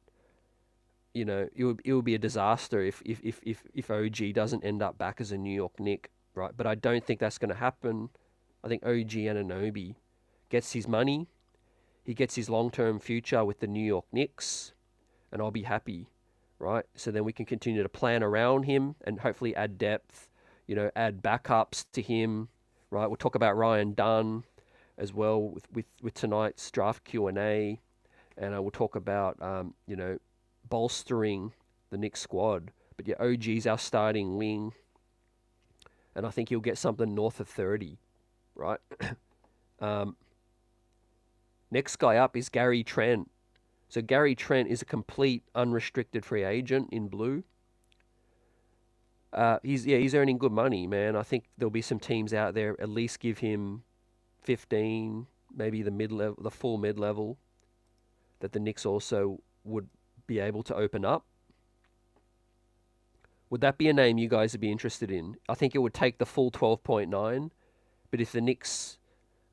it would be a disaster if OG doesn't end up back as a New York Knick, right? But I don't think that's going to happen. I think OG Anunoby gets his money, he gets his long-term future with the New York Knicks, and I'll be happy, right? So then we can continue to plan around him and hopefully add depth, add backups to him, right? We'll talk about Ryan Dunn as well with tonight's draft Q&A, and we'll talk about, bolstering the Knicks squad. But OG's our starting wing, and I think he'll get something north of 30, right? Next guy up is Gary Trent. So Gary Trent is a complete unrestricted free agent in blue. He's earning good money, man. I think there'll be some teams out there at least give him 15, maybe the mid level, the full mid level, that the Knicks also would be able to open up. Would that be a name you guys would be interested in? I think it would take the full 12.9, but if the Knicks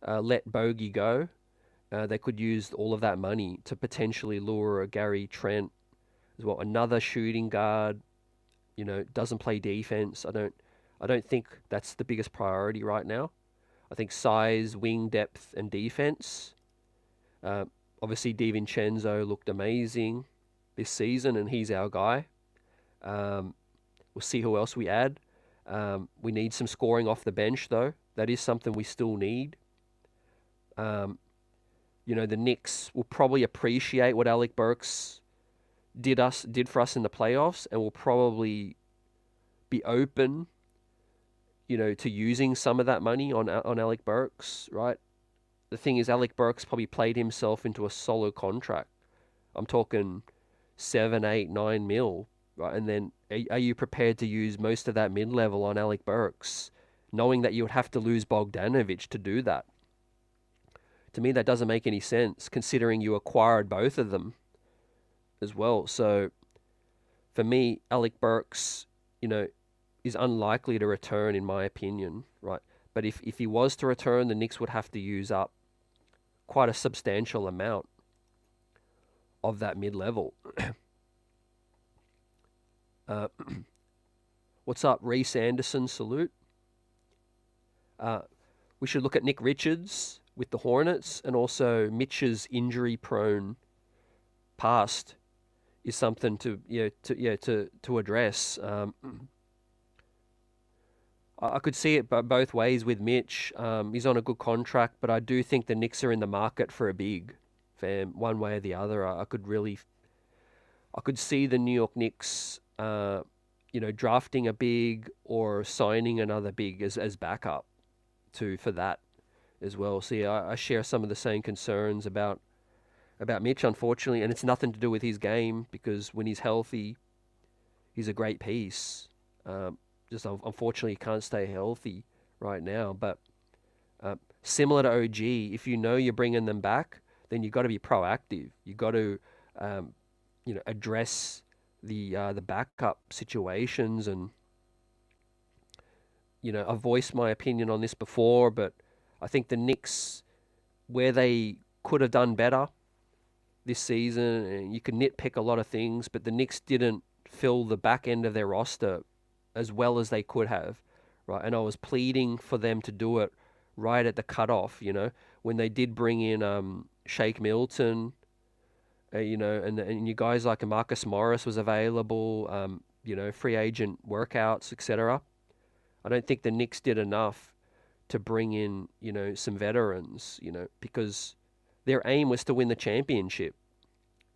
let Bogey go, they could use all of that money to potentially lure a Gary Trent as well, another shooting guard. Doesn't play defense. I don't think that's the biggest priority right now. I think size, wing depth, and defense. Obviously, DiVincenzo looked amazing this season, and he's our guy. We'll see who else we add. We need some scoring off the bench, though. That is something we still need. The Knicks will probably appreciate what Alec Burks did for us in the playoffs, and will probably be open, to using some of that money on Alec Burks, right? The thing is, Alec Burks probably played himself into a solid contract. I'm talking 7, 8, 9 mil, right? And then are you prepared to use most of that mid-level on Alec Burks, knowing that you would have to lose Bogdanovic to do that? To me, that doesn't make any sense, considering you acquired both of them as well. So for me, Alec Burks, is unlikely to return, in my opinion, right? But if he was to return, the Knicks would have to use up quite a substantial amount of that mid-level. What's up, Reese Anderson? Salute. We should look at Nick Richards with the Hornets, and also Mitch's injury-prone past is something to address. I could see it both ways with Mitch. He's on a good contract, but I do think the Knicks are in the market for a big, fam, one way or the other. I could see the New York Knicks, drafting a big or signing another big as backup for that as well. See, I share some of the same concerns about Mitch, unfortunately, and it's nothing to do with his game, because when he's healthy, he's a great piece. Just unfortunately, he can't stay healthy right now. But similar to OG, if you're bringing them back, then you've got to be proactive. You've got to, address the backup situations. And I've voiced my opinion on this before, but I think the Knicks, where they could have done better this season, and you can nitpick a lot of things, but the Knicks didn't fill the back end of their roster as well as they could have, right? And I was pleading for them to do it right at the cutoff, when they did bring in Shake Milton, and you guys like Marcus Morris was available, free agent workouts, etc. I don't think the Knicks did enough to bring in, some veterans, because their aim was to win the championship,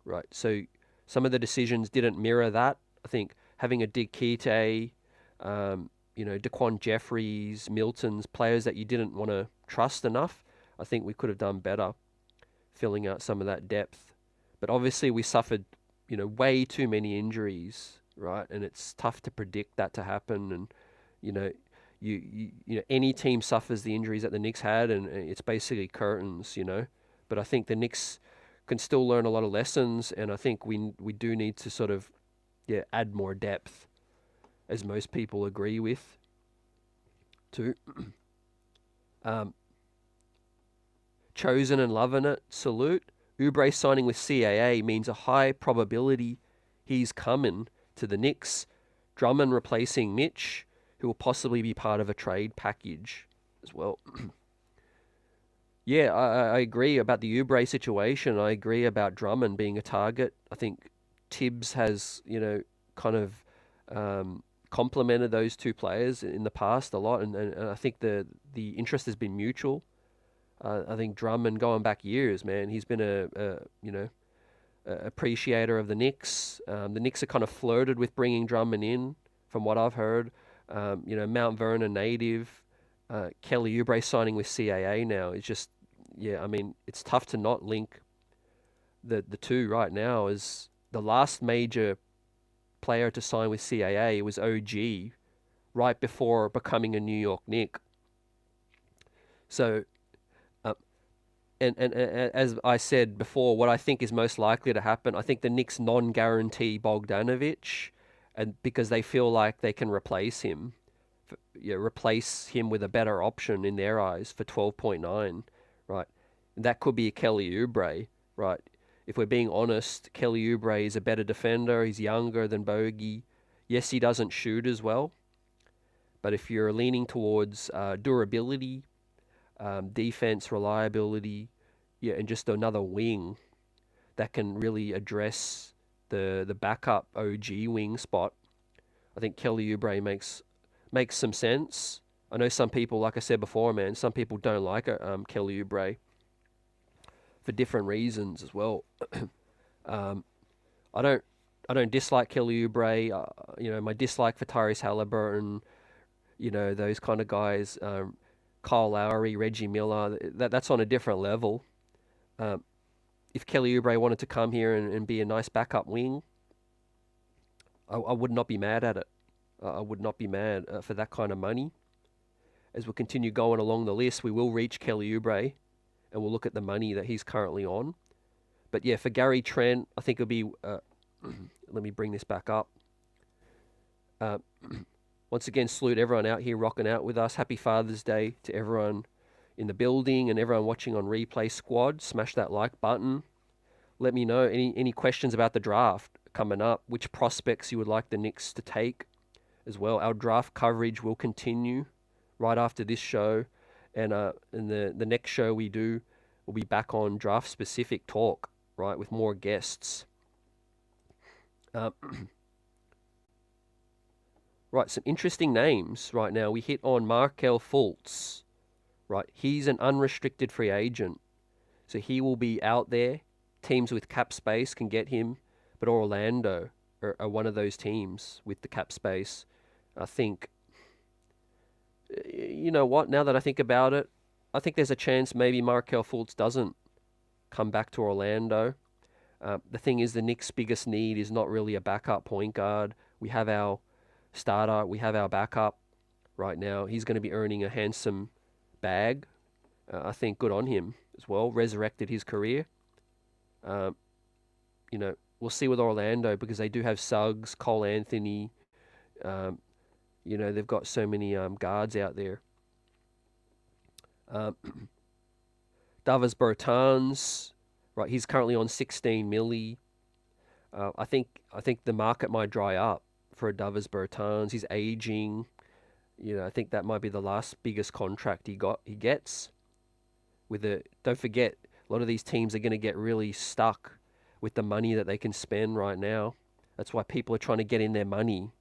right? So some of the decisions didn't mirror that. I think having a Dick Kite, Daquan Jeffries, Milton's, players that you didn't want to trust enough, I think we could have done better filling out some of that depth. But obviously we suffered, way too many injuries, right? And it's tough to predict that to happen. And, any team suffers the injuries that the Knicks had, and it's basically curtains, But I think the Knicks can still learn a lot of lessons, and I think we do need to sort of, add more depth, as most people agree with, too. Chosen and loving it, salute. Oubre signing with CAA means a high probability he's coming to the Knicks. Drummond replacing Mitch, who will possibly be part of a trade package as well. Yeah, I agree about the Oubre situation. I agree about Drummond being a target. I think Tibbs has, kind of complemented those two players in the past a lot, and I think the interest has been mutual. I think Drummond, going back years, man, he's been a appreciator of the Knicks. The Knicks are kind of flirted with bringing Drummond in, from what I've heard. Mount Vernon native, Kelly Oubre signing with CAA now is just, it's tough to not link the two right now is the last major player to sign with CAA was OG right before becoming a New York Knick. So, uh, and as I said before, what I think is most likely to happen, I think the Knicks non-guarantee Bogdanovic, and because they feel like they can replace him, replace him with a better option in their eyes for 12.9, right? And that could be a Kelly Oubre, right? If we're being honest, Kelly Oubre is a better defender. He's younger than Bogey. Yes, he doesn't shoot as well, but if you're leaning towards durability, defense, reliability, yeah, and just another wing that can really address the backup OG wing spot, I think Kelly Oubre makes some sense. I know some people, like I said before, man, some people don't like Kelly Oubre for different reasons as well. I don't dislike Kelly Oubre. My dislike for Tyrese Halliburton, those kind of guys, Kyle Lowry, Reggie Miller, that's on a different level. If Kelly Oubre wanted to come here and be a nice backup wing, I would not be mad at it. I would not be mad for that kind of money. As we continue going along the list, we will reach Kelly Oubre, and we'll look at the money that he's currently on. But yeah, for Gary Trent, I think it'll be... let me bring this back up. Once again, salute everyone out here rocking out with us. Happy Father's Day to everyone in the building and everyone watching on Replay Squad. Smash that like button. Let me know any questions about the draft coming up, which prospects you would like the Knicks to take as well. Our draft coverage will continue right after this show, and the next show we do will be back on draft specific talk, right, with more guests. Right, some interesting names right now. We hit on Markelle Fultz, right? He's an unrestricted free agent, so he will be out there. Teams with cap space can get him, but Orlando are one of those teams with the cap space. I think, you know what, now that I think about it, I think there's a chance maybe Markelle Fultz doesn't come back to Orlando. The thing is, the Knicks' biggest need is not really a backup point guard. We have our starter, we have our backup right now. He's going to be earning a handsome bag. I think good on him as well. Resurrected his career. We'll see with Orlando because they do have Suggs, Cole Anthony. They've got so many guards out there. Davis Bertans, right? He's currently on 16 milli. I think the market might dry up for a Davis Bertans. He's aging. I think that might be the last biggest contract he gets. Don't forget, a lot of these teams are going to get really stuck with the money that they can spend right now. That's why people are trying to get in their money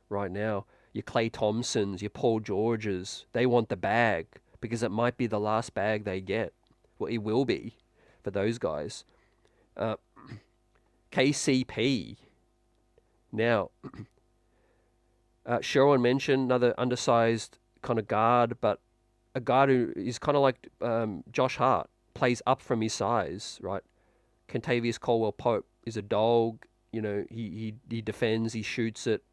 right now. Your Klay Thompsons, your Paul Georges, they want the bag because it might be the last bag they get. Well, it will be for those guys. KCP. Now, Sherwin mentioned another undersized kind of guard, but a guard who is kind of like Josh Hart, plays up from his size, right? Kentavious Caldwell-Pope is a dog. He defends, he shoots it.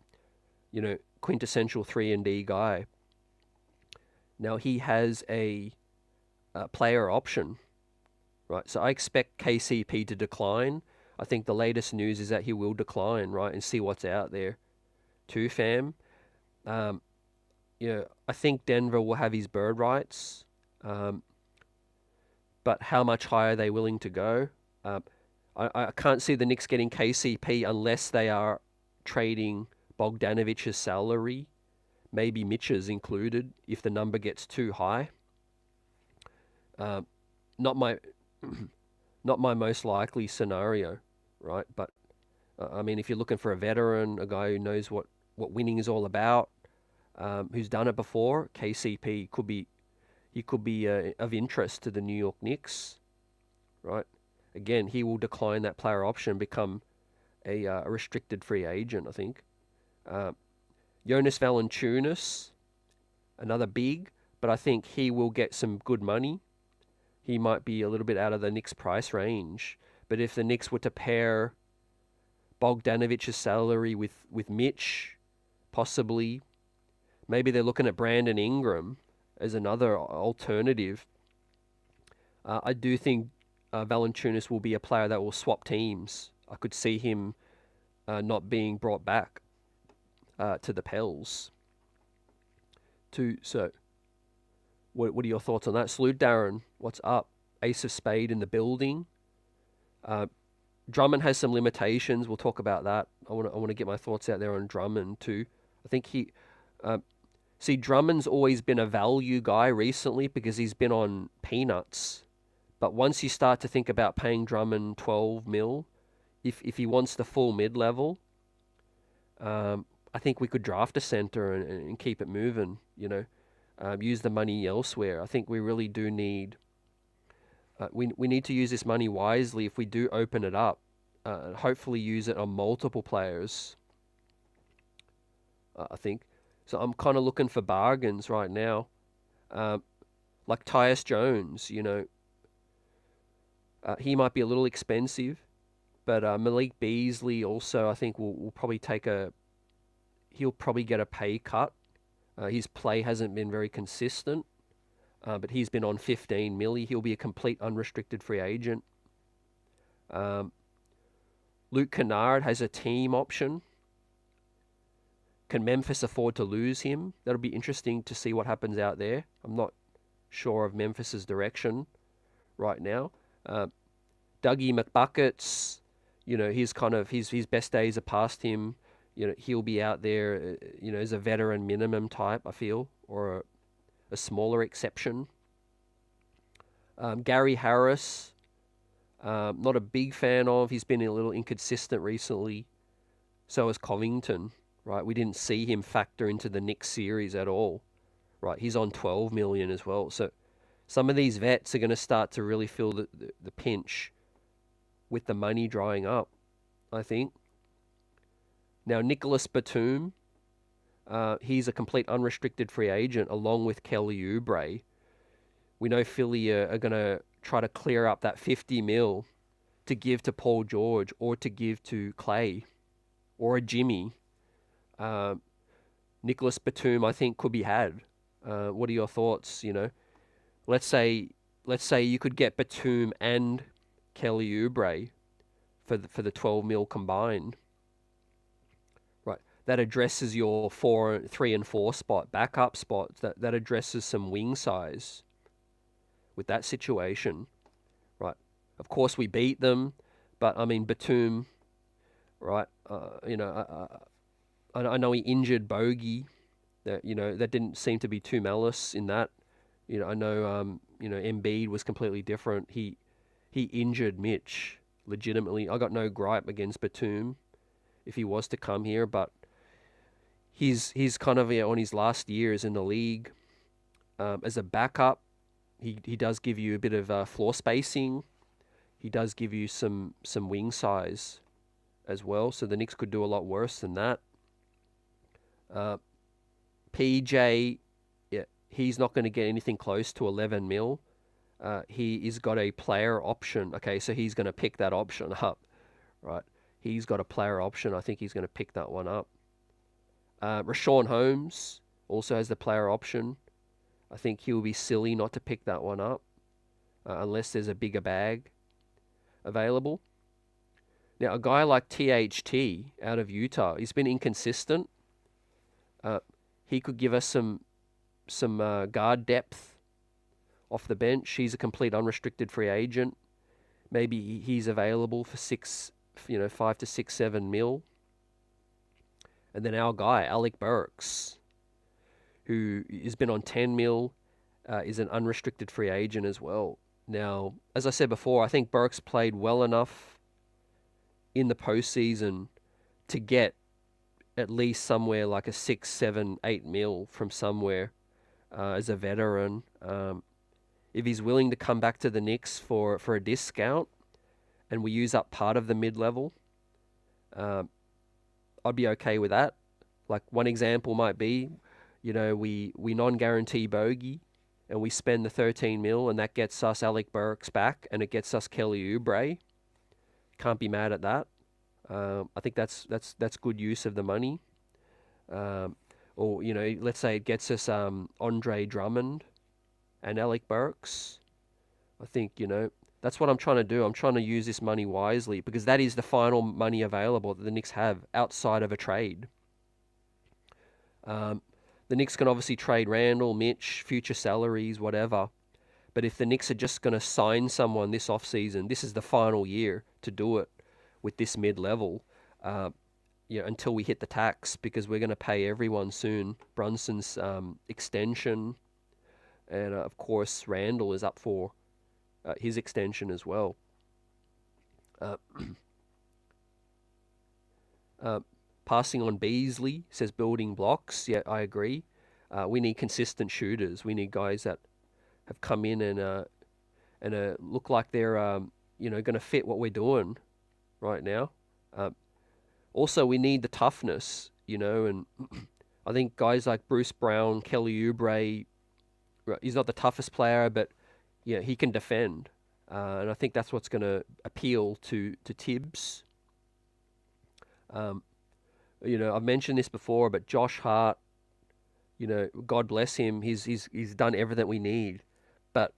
Quintessential 3-and-D guy. Now he has a player option, right? So I expect KCP to decline. I think the latest news is that he will decline, right, and see what's out there too, fam. I think Denver will have his bird rights, but how much higher are they willing to go? I can't see the Knicks getting KCP unless they are trading Bogdanovic's salary, maybe Mitch's included, if the number gets too high. Not my most likely scenario, right? But if you're looking for a veteran, a guy who knows what winning is all about, who's done it before, KCP could be of interest to the New York Knicks, right? Again, he will decline that player option, become a restricted free agent, I think. Jonas Valanciunas, another big, but I think he will get some good money. He might be a little bit out of the Knicks price range, But if the Knicks were to pair Bogdanovic's salary with Mitch, possibly, maybe they're looking at Brandon Ingram as another alternative. I do think Valanciunas will be a player that will swap teams. I could see him not being brought back to the Pels. So, what are your thoughts on that? Salute, Darren. What's up? Ace of Spade in the building. Drummond has some limitations. We'll talk about that. I want to get my thoughts out there on Drummond too. I think Drummond's always been a value guy recently because he's been on peanuts. But once you start to think about paying Drummond 12 mil, if he wants the full mid-level, I think we could draft a center and keep it moving, use the money elsewhere. I think we really do need... we need to use this money wisely if we do open it up. Hopefully use it on multiple players, I think. So I'm kind of looking for bargains right now. Like Tyus Jones, he might be a little expensive, but Malik Beasley also I think will probably he'll probably get a pay cut. His play hasn't been very consistent, but he's been on 15 milli. He'll be a complete unrestricted free agent. Luke Kennard has a team option. Can Memphis afford to lose him? That'll be interesting to see what happens out there. I'm not sure of Memphis's direction right now. Dougie McBuckets, his best days are past him. He'll be out there, as a veteran minimum type, I feel, or a smaller exception. Gary Harris, not a big fan of. He's been a little inconsistent recently. So is Covington, right? We didn't see him factor into the Knicks series at all, right? He's on 12 million as well. So some of these vets are going to start to really feel the pinch with the money drying up, I think. Now, Nicholas Batum, he's a complete unrestricted free agent along with Kelly Oubre. We know Philly are going to try to clear up that 50 mil to give to Paul George or to give to Clay or a Jimmy. Nicholas Batum, I think, could be had. What are your thoughts? Let's say you could get Batum and Kelly Oubre for the 12 mil combined. Right, that addresses your 3 and 4 spot, backup spots. That addresses some wing size with that situation. Right, of course we beat them, but I mean Batum. Right, I know he injured Bogey. That didn't seem to be too malice in that. I know Embiid was completely different. He injured Mitch legitimately. I got no gripe against Batum if he was to come here, but he's kind of on his last years in the league. As a backup, he does give you a bit of floor spacing. He does give you some wing size as well. So the Knicks could do a lot worse than that. PJ, he's not going to get anything close to 11 mil. He's got a player option. Okay, so he's going to pick that option up, right? He's got a player option. I think he's going to pick that one up. Rashawn Holmes also has the player option. I think he'll be silly not to pick that one up unless there's a bigger bag available. Now, a guy like THT out of Utah, he's been inconsistent. He could give us some guard depth off the bench. He's a complete unrestricted free agent. Maybe he's available for 5 to 6, 7 mil. And then our guy, Alec Burks, who has been on 10 mil, is an unrestricted free agent as well. Now, as I said before, I think Burks played well enough in the postseason to get at least somewhere like a 6, 7, 8 mil from somewhere as a veteran. If he's willing to come back to the Knicks for a discount and we use up part of the mid-level, I'd be okay with that. Like one example might be, we non-guarantee Bogey and we spend the 13 mil and that gets us Alec Burks back and it gets us Kelly Oubre. Can't be mad at that. I think that's good use of the money. Or let's say it gets us Andre Drummond and Alec Burks. I think that's what I'm trying to do. I'm trying to use this money wisely because that is the final money available that the Knicks have outside of a trade. The Knicks can obviously trade Randall, Mitch, future salaries, whatever. But if the Knicks are just going to sign someone this offseason, this is the final year to do it with this mid-level. Until we hit the tax, because we're going to pay everyone soon. Brunson's extension, and of course Randall is up for his extension as well. Passing on Beasley, says building blocks. Yeah, I agree. We need consistent shooters. We need guys that have come in and look like they're going to fit what we're doing right now. Also, we need the toughness, and I think guys like Bruce Brown, Kelly Oubre, he's not the toughest player, but he can defend. And I think that's what's going to appeal to Tibbs. I've mentioned this before, but Josh Hart, God bless him, he's done everything we need. But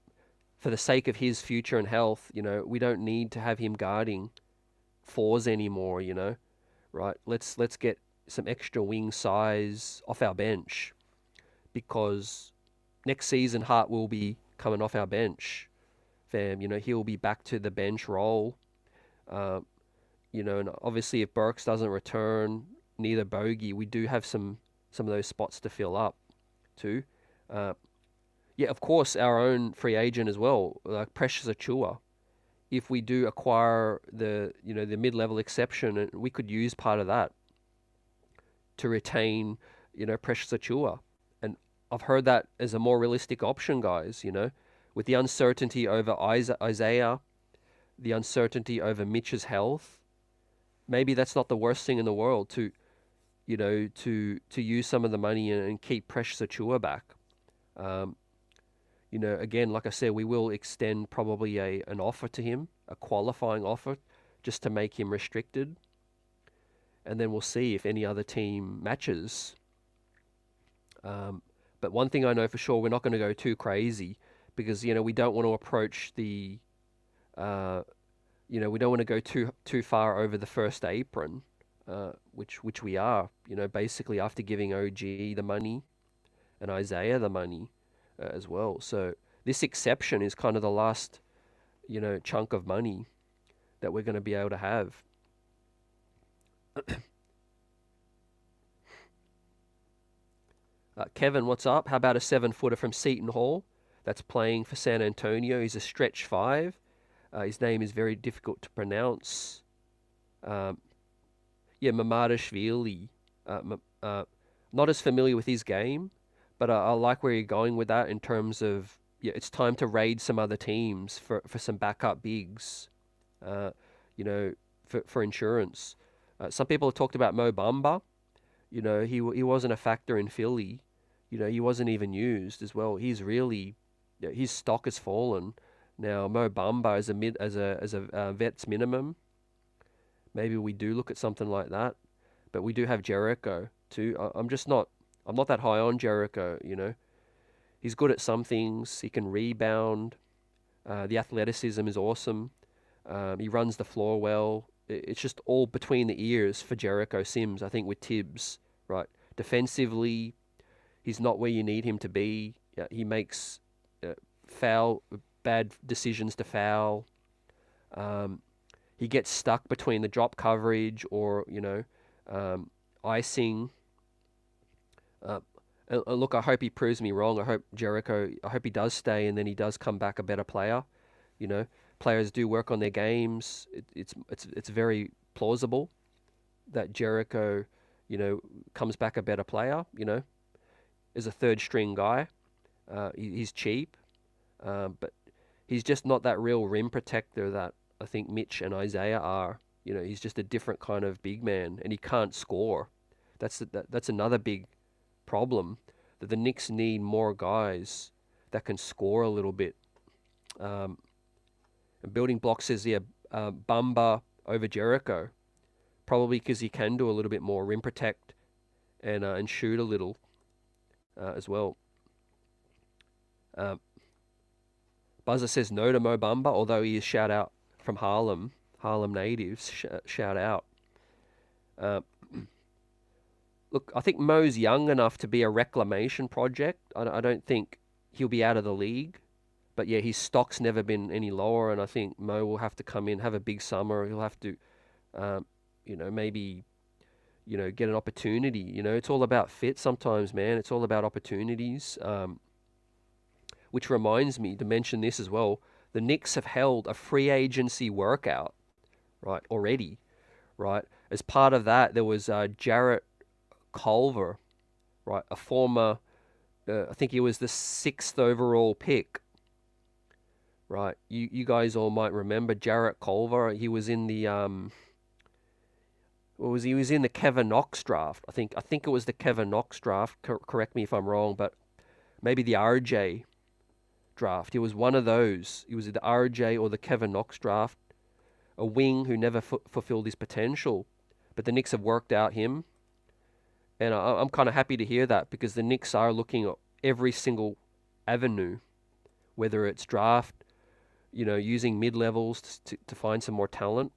for the sake of his future and health, we don't need to have him guarding fours anymore, right? Let's get some extra wing size off our bench, because next season Hart will be coming off our bench, fam. He'll be back to the bench role. And obviously if Burks doesn't return, neither Bogey, we do have some of those spots to fill up too. Of course, our own free agent as well, like Precious Achiuwa. If we do acquire the mid-level exception, we could use part of that to retain Precious Achiuwa. And I've heard that as a more realistic option, guys. With the uncertainty over Isaiah, the uncertainty over Mitch's health, maybe that's not the worst thing in the world to use some of the money and keep Precious Achiuwa back. Again, like I said, we will extend probably an offer to him, a qualifying offer, just to make him restricted. And then we'll see if any other team matches. But one thing I know for sure, we're not going to go too crazy, because, we don't want to approach the, we don't want to go too far over the first apron, which we are, basically after giving OG the money and Isaiah the money. As well. So this exception is kind of the last, chunk of money that we're going to be able to have. Kevin, what's up? How about a 7-footer from Seton Hall that's playing for San Antonio? He's a stretch 5. His name is very difficult to pronounce. Mamadashvili. Not as familiar with his game, but I like where you're going with that in terms of, it's time to raid some other teams for some backup bigs, for insurance. Some people have talked about Mo Bamba. He wasn't a factor in Philly. He wasn't even used as well. He's really, his stock has fallen. Now Mo Bamba as a vet's minimum. Maybe we do look at something like that, but we do have Jericho too. I'm not that high on Jericho, He's good at some things. He can rebound. The athleticism is awesome. He runs the floor well. It's just all between the ears for Jericho Sims, I think, with Tibbs, right? Defensively, he's not where you need him to be. He makes bad decisions to foul. He gets stuck between the drop coverage or, icing. Look, I hope he proves me wrong. I hope he does stay and then he does come back a better player. Players do work on their games. It's very plausible that Jericho, comes back a better player, as a third string guy. He's cheap, but he's just not that real rim protector that I think Mitch and Isaiah are. He's just a different kind of big man, and he can't score. That's another big problem, that the Knicks need more guys that can score a little bit. Building Block says, Bamba, over Jericho, probably because he can do a little bit more rim protect and shoot a little as well. Buzzer says no to Mo Bamba, although he is shout out from Harlem natives. Shout out. Look, I think Mo's young enough to be a reclamation project. I don't think he'll be out of the league. But yeah, his stock's never been any lower, and I think Mo will have to come in, have a big summer. He'll have to, maybe, get an opportunity. It's all about fit sometimes, man. It's all about opportunities. Which reminds me to mention this as well. The Knicks have held a free agency workout, right, already, right? As part of that, there was Jarrett Culver, right, a former, I think he was the 6th overall pick, right? You guys all might remember Jarrett Culver. He was in the he was in the Kevin Knox draft. I think it was the Kevin Knox draft. Correct me if I'm wrong, but maybe the RJ draft. He was one of those. He was the RJ or the Kevin Knox draft. A wing who never fulfilled his potential, but the Knicks have worked out him, and I'm kind of happy to hear that, because the Knicks are looking at every single avenue, whether it's draft, using mid-levels to find some more talent,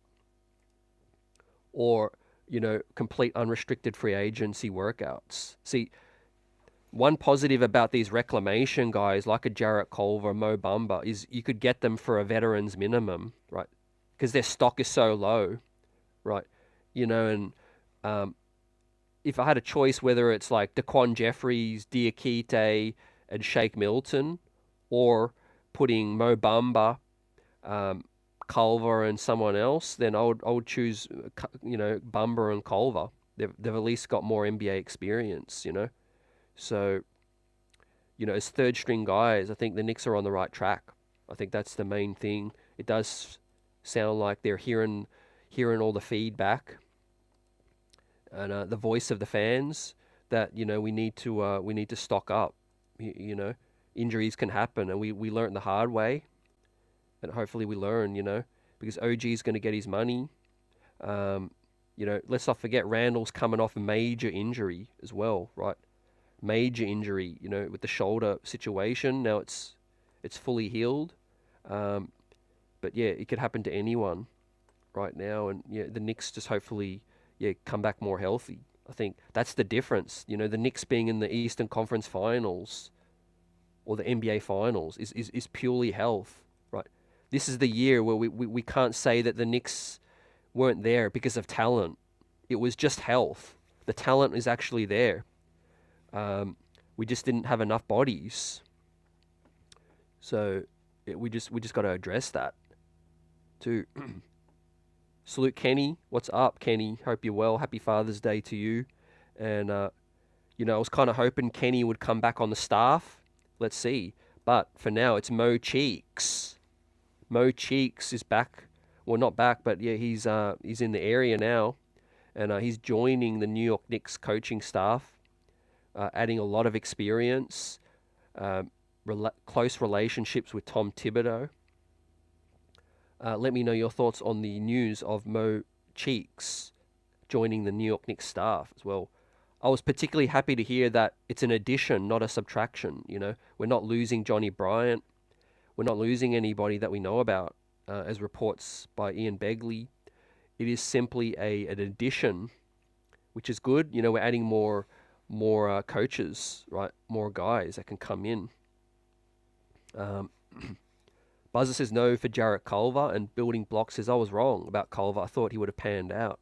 or, complete unrestricted free agency workouts. See, one positive about these reclamation guys, like a Jarrett Culver, Mo Bamba, is you could get them for a veteran's minimum, right? Because their stock is so low, right? And if I had a choice, whether it's like Daquan Jeffries, Diakite, and Shake Milton, or putting Mo Bamba, Culver, and someone else, then I would choose, Bamba and Culver. They've at least got more NBA experience, So, as third string guys, I think the Knicks are on the right track. I think that's the main thing. It does sound like they're hearing all the feedback and the voice of the fans that we need to stock up. Injuries can happen, and we learned the hard way, and hopefully we learn. Because OG is going to get his money. Let's not forget Randall's coming off a major injury as well, right? Major injury, with the shoulder situation. Now it's fully healed, but yeah, it could happen to anyone right now, and the Knicks just hopefully come back more healthy. I think that's the difference. The Knicks being in the Eastern Conference Finals or the NBA Finals is purely health, right? This is the year where we can't say that the Knicks weren't there because of talent. It was just health. The talent is actually there. We just didn't have enough bodies. So we just got to address that too. Salute Kenny. What's up, Kenny? Hope you're well. Happy Father's Day to you. And I was kind of hoping Kenny would come back on the staff. Let's see. But for now, it's Mo Cheeks. Mo Cheeks is back. Well, not back, but yeah, he's in the area now, and he's joining the New York Knicks coaching staff. Adding a lot of experience, close relationships with Tom Thibodeau. Let me know your thoughts on the news of Mo Cheeks joining the New York Knicks staff as well. I was particularly happy to hear that it's an addition, not a subtraction. We're not losing Johnny Bryant. We're not losing anybody that we know about, as reports by Ian Begley. It is simply an addition, which is good. We're adding more coaches, right? More guys that can come in. Buzzer says no for Jarrett Culver, and Building Block says I was wrong about Culver. I thought he would have panned out.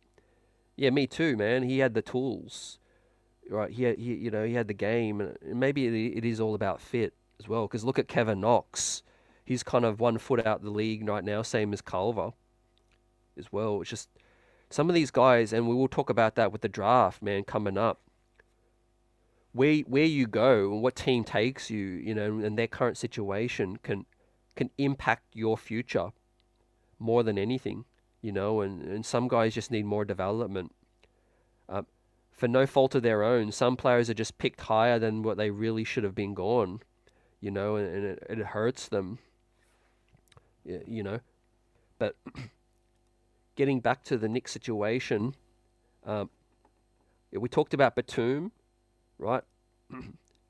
Yeah, me too, man. He had the tools, right? He had the game, and maybe it is all about fit as well. Because look at Kevin Knox. He's kind of 1 foot out the league right now, same as Culver as well. It's just some of these guys, and we will talk about that with the draft, man, coming up. Where you go and what team takes you, and their current situation can impact your future more than anything, and some guys just need more development. For no fault of their own, some players are just picked higher than what they really should have been gone, and it hurts them, But getting back to the Knicks situation, we talked about Batum, right?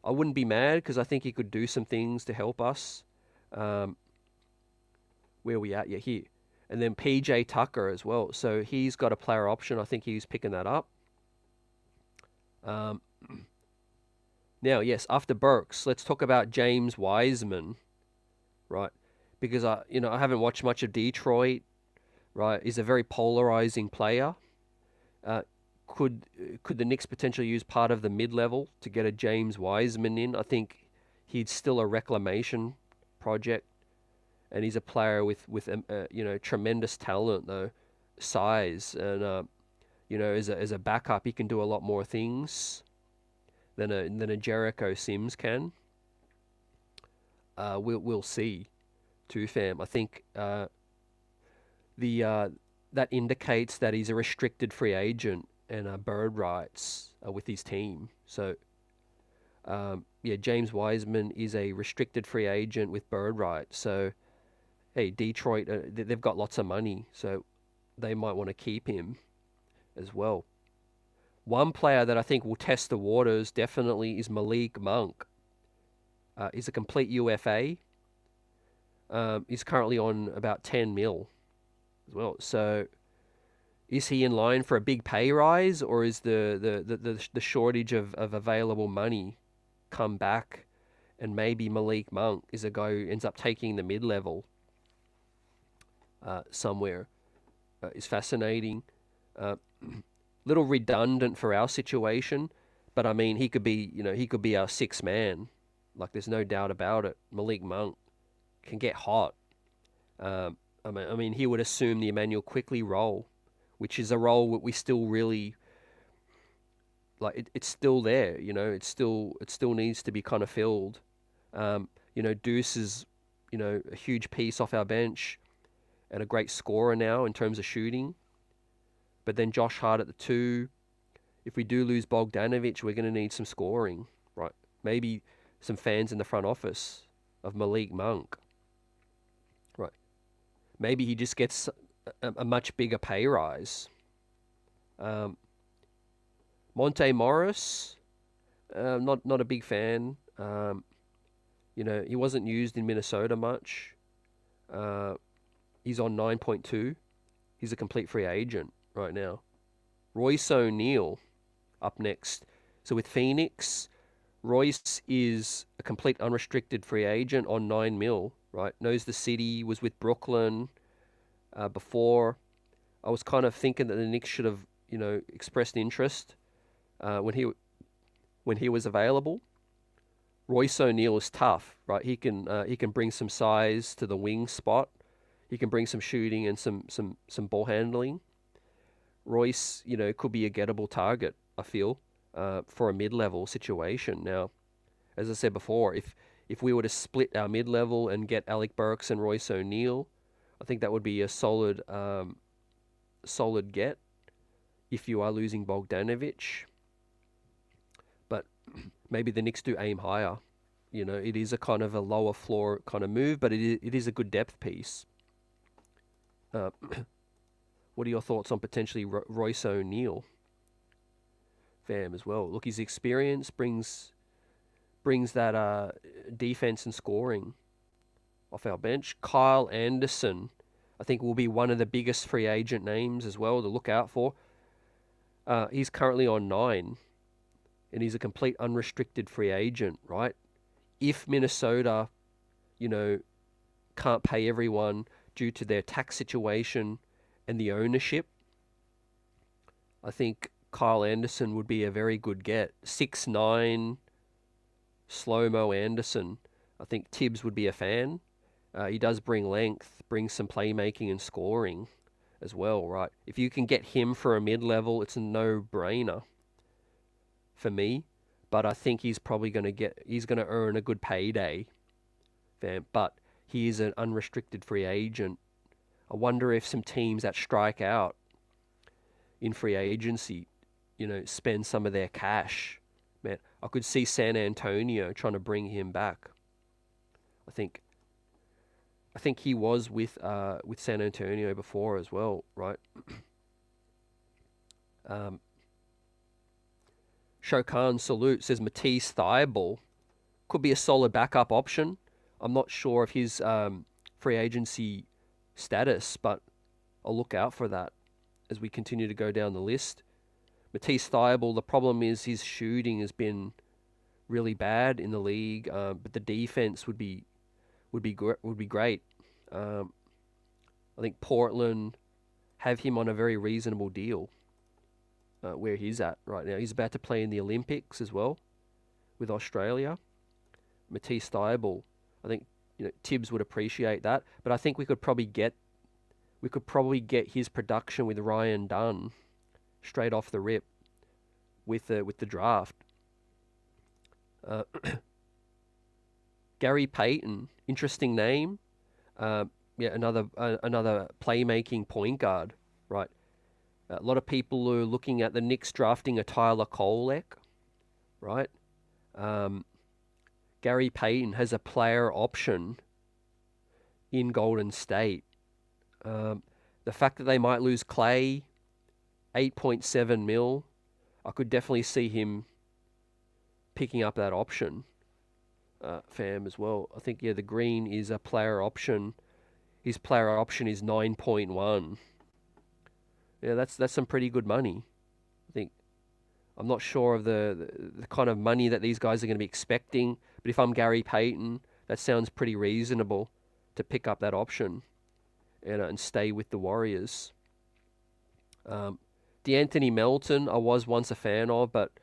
I wouldn't be mad because I think he could do some things to help us. Where are we at? Yeah, here. And then PJ Tucker as well. So he's got a player option. I think he's picking that up. Now, yes, after Burks, let's talk about James Wiseman, right? Because I haven't watched much of Detroit, right? He's a very polarizing player. Could the Knicks potentially use part of the mid-level to get a James Wiseman in? I think he's still a reclamation project, and he's a player with tremendous talent though, size, and as a backup he can do a lot more things than a Jericho Sims can. We'll see, too, fam. I think that indicates that he's a restricted free agent and bird rights with his team. So, James Wiseman is a restricted free agent with bird rights. So, hey, Detroit, they've got lots of money, so they might want to keep him as well. One player that I think will test the waters definitely is Malik Monk. He's a complete UFA. He's currently on about 10 mil as well. So, is he in line for a big pay rise, or is the shortage of available money come back, and maybe Malik Monk is a guy who ends up taking the mid-level somewhere? Is fascinating. Little redundant for our situation, but I mean he could be our sixth man. Like, there's no doubt about it. Malik Monk can get hot. I mean he would assume the Emmanuel Quickley role, which is a role that we still really like. It's still there, it still needs to be kind of filled. Deuce is a huge piece off our bench and a great scorer now in terms of shooting. But then Josh Hart at the 2. If we do lose Bogdanovic, we're going to need some scoring, right? Maybe some fans in the front office of Malik Monk, right? Maybe he just gets a much bigger pay rise. Monte Morris, not a big fan. He wasn't used in Minnesota much. He's on 9.2. He's a complete free agent right now. Royce O'Neal up next. So with Phoenix, Royce is a complete unrestricted free agent on 9 mil, right? Knows the city, was with Brooklyn before. I was kind of thinking that the Knicks should have, expressed interest when he was available. Royce O'Neal is tough, right? He can bring some size to the wing spot. He can bring some shooting and some ball handling. Royce, could be a gettable target, I feel, for a mid-level situation. Now, as I said before, if we were to split our mid-level and get Alec Burks and Royce O'Neal, I think that would be a solid get if you are losing Bogdanovic. But maybe the Knicks do aim higher. It is a kind of a lower floor kind of move, but it is a good depth piece. What are your thoughts on potentially Royce O'Neal, fam, as well? Look, his experience brings that defense and scoring off our bench. Kyle Anderson, I think, will be one of the biggest free agent names as well to look out for. He's currently on 9, and he's a complete unrestricted free agent, right? If Minnesota, can't pay everyone due to their tax situation and the ownership, I think Kyle Anderson would be a very good get. 6'9", slow-mo Anderson. I think Tibbs would be a fan. He does bring length, brings some playmaking and scoring as well, right? If you can get him for a mid-level, it's a no-brainer for me. But I think he's probably going to earn a good payday, fam. But he is an unrestricted free agent. I wonder if some teams that strike out in free agency, spend some of their cash. Man, I could see San Antonio trying to bring him back. I think I think he was with San Antonio before as well, right? Shokan Salute says Matisse Thybulle could be a solid backup option. I'm not sure of his free agency status, but I'll look out for that as we continue to go down the list. Matisse Thybulle, the problem is his shooting has been really bad in the league, but the defense would be great. I think Portland have him on a very reasonable deal where he's at right now. He's about to play in the Olympics as well with Australia. Matisse Thybulle, I think Tibbs would appreciate that, but I think we could probably get his production with Ryan Dunn straight off the rip with the draft. Gary Payton, interesting name. Another playmaking point guard, right? A lot of people are looking at the Knicks drafting a Tyler Kolek, right? Gary Payton has a player option in Golden State. The fact that they might lose Clay, 8.7 mil, I could definitely see him picking up that option, fam, as well. I think, the green is a player option. His player option is 9.1. Yeah, that's some pretty good money. I think I'm not sure of the kind of money that these guys are going to be expecting, but if I'm Gary Payton, that sounds pretty reasonable to pick up that option and stay with the Warriors. D'Anthony Melton, I was once a fan of, but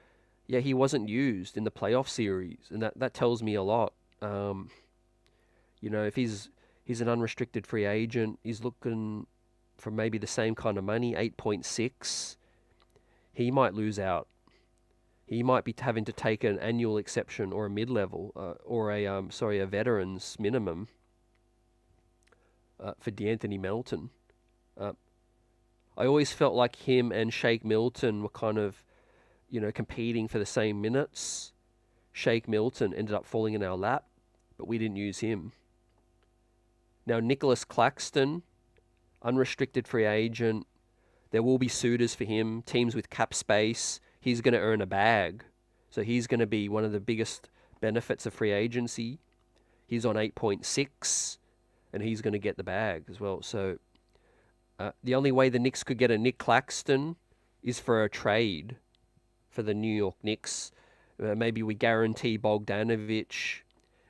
yeah, he wasn't used in the playoff series, and that tells me a lot. If he's an unrestricted free agent, he's looking for maybe the same kind of money, 8.6. He might lose out. He might be having to take an annual exception or a mid-level or a veterans minimum for D'Anthony Melton. I always felt like him and Shake Milton were kind of, competing for the same minutes. Shake Milton ended up falling in our lap, but we didn't use him. Now, Nicholas Claxton, unrestricted free agent. There will be suitors for him, teams with cap space. He's going to earn a bag. So he's going to be one of the biggest benefits of free agency. He's on 8.6, and he's going to get the bag as well. So the only way the Knicks could get a Nick Claxton is for a trade for the New York Knicks. Maybe we guarantee Bogdanovic.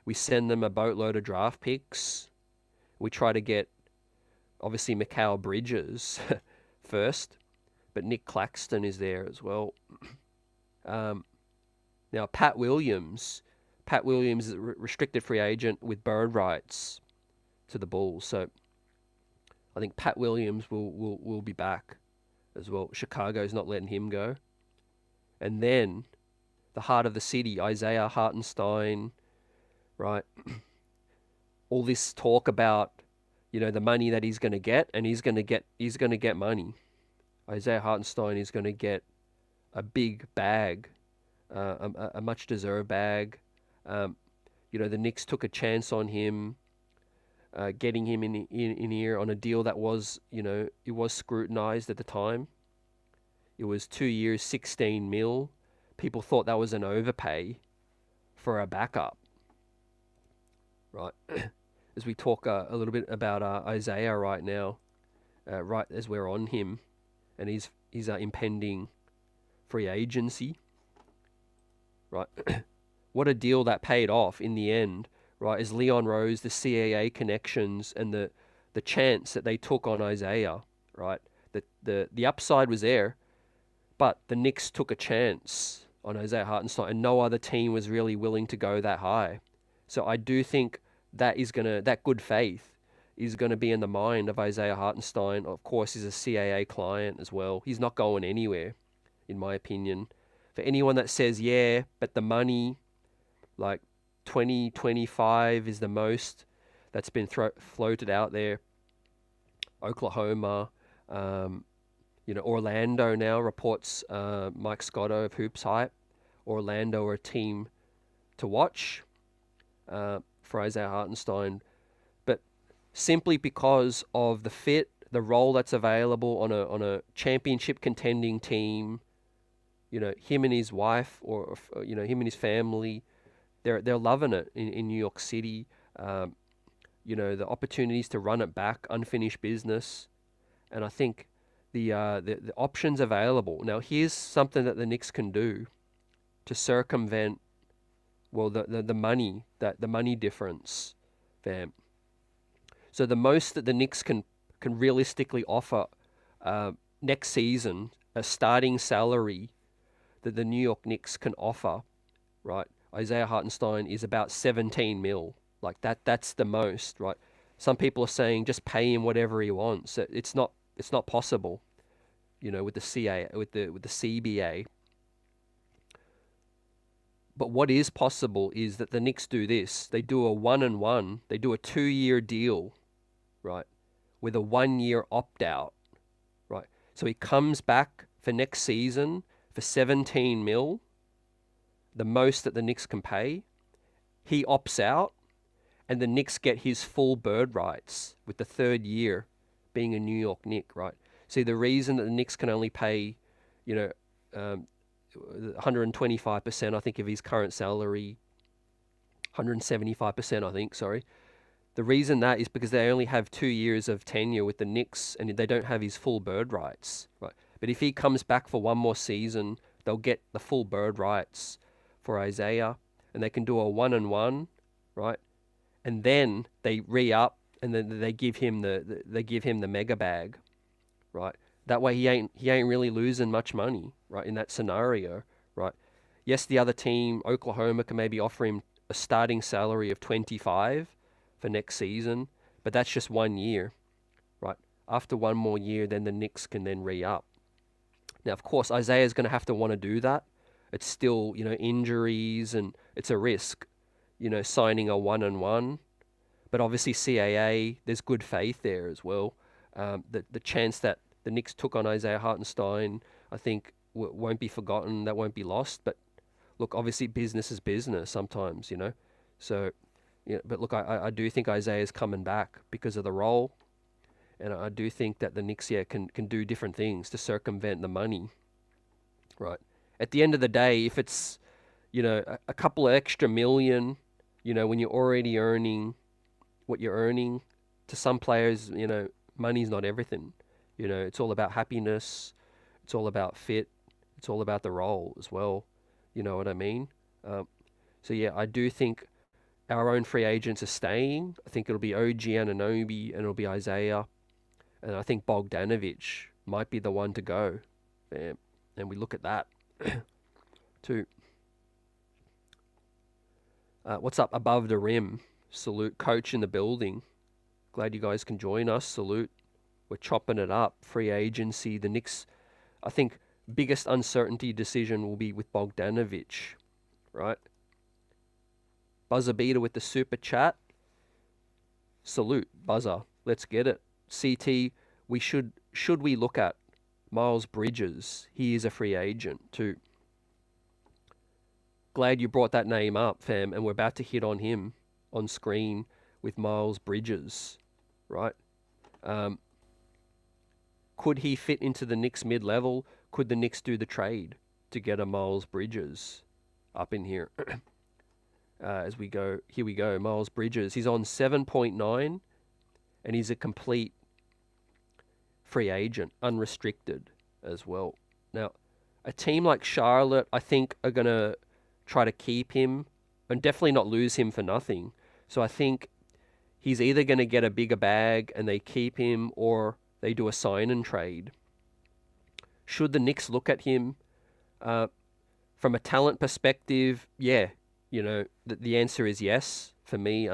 We send them a boatload of draft picks. We try to get, obviously, Mikal Bridges first, but Nick Claxton is there as well. Now, Pat Williams is a restricted free agent with bird rights to the Bulls. So I think Pat Williams will be back as well. Chicago's not letting him go. And then the heart of the city, Isaiah Hartenstein, right? All this talk about, the money that he's going to get, and he's going to get money. Isaiah Hartenstein is going to get a big bag, a much deserved bag. The Knicks took a chance on him, getting him in here on a deal that was, it was scrutinized at the time. It was 2 years, 16 mil. People thought that was an overpay for a backup, right? As we talk a little bit about Isaiah right now, right as we're on him, and his impending free agency, right? What a deal that paid off in the end, right? As Leon Rose, the CAA connections, and the chance that they took on Isaiah, right? The upside was there, but the Knicks took a chance on Isaiah Hartenstein, and no other team was really willing to go that high. So I do think that good faith is gonna be in the mind of Isaiah Hartenstein. Of course, he's a CAA client as well. He's not going anywhere, in my opinion. For anyone that says, yeah, but the money, like 20-25 is the most that's been floated out there. Oklahoma, Orlando now reports Mike Scotto of Hoops Hype. Orlando are a team to watch for Isaiah Hartenstein. But simply because of the fit, the role that's available on a championship contending team. Him and his wife, or him and his family, they're loving it in New York City. The opportunities to run it back, unfinished business, and I think the options available. Now, here's something that the Knicks can do to circumvent, well, the money difference, fam. So the most that the Knicks can realistically offer next season, a starting salary that the New York Knicks can offer, right? Isaiah Hartenstein is about 17 mil. Like that's the most, right? Some people are saying just pay him whatever he wants. It's not possible, with the CBA. But what is possible is that the Knicks do this. They do a 1-and-1. They do a 2-year deal, right, with a 1-year opt-out, right? So he comes back for next season for 17 mil, the most that the Knicks can pay. He opts out, and the Knicks get his full bird rights with the 3rd year being a New York Knick, right? See, the reason that the Knicks can only pay, 125%, I think, of his current salary, 175%, I think, sorry. The reason that is because they only have 2 years of tenure with the Knicks, and they don't have his full bird rights, right? But if he comes back for one more season, they'll get the full bird rights for Isaiah, and they can do a 1-and-1, right? And then they re-up, and then they give him the mega bag, right? That way he ain't really losing much money, right? In that scenario, right? Yes, the other team, Oklahoma, can maybe offer him a starting salary of 25 for next season, but that's just 1 year, right? After one more year, then the Knicks can then re-up. Now, of course, Isaiah's going to have to want to do that. It's still, injuries, and it's a risk, signing a 1-and-1. But obviously CAA, there's good faith there as well. The chance that the Knicks took on Isaiah Hartenstein, I think, won't be forgotten. That won't be lost. But look, obviously business is business sometimes, So, but look, I do think Isaiah's coming back because of the role. And I do think that the Knicks, can do different things to circumvent the money, right? At the end of the day, if it's, a couple of extra million, when you're already earning what you're earning, to some players, money's not everything. It's all about happiness. It's all about fit. It's all about the role as well. You know what I mean? So yeah, I do think our own free agents are staying. I think it'll be OG Anunoby and it'll be Isaiah. And I think Bogdanovic might be the one to go. And we look at that too. What's up above the rim? Salute, coach in the building. Glad you guys can join us. Salute. We're chopping it up. Free agency. The Knicks, I think, biggest uncertainty decision will be with Bogdanovic, right? Buzzer beater with the super chat. Salute, buzzer. Let's get it. CT, should we look at Miles Bridges? He is a free agent too. Glad you brought that name up, fam, and we're about to hit on him on screen with Miles Bridges, right? Could he fit into the Knicks mid-level? Could the Knicks do the trade to get a Miles Bridges up in here? As we go, here we go, Miles Bridges. He's on 7.9, and he's a complete free agent, unrestricted as well. Now, a team like Charlotte, I think, are going to try to keep him and definitely not lose him for nothing. So I think he's either going to get a bigger bag and they keep him, or they do a sign and trade. Should the Knicks look at him from a talent perspective? Yeah, the answer is yes for me.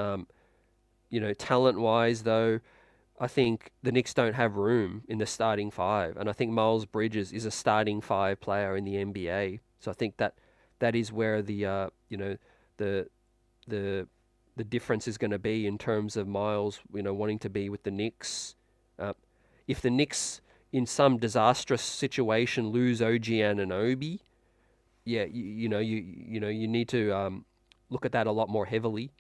Talent-wise, though, I think the Knicks don't have room in the starting five, and I think Miles Bridges is a starting five player in the NBA. So I think that is where the difference is going to be in terms of Miles, wanting to be with the Knicks. If the Knicks, in some disastrous situation, lose OG Anunoby, yeah, you need to look at that a lot more heavily.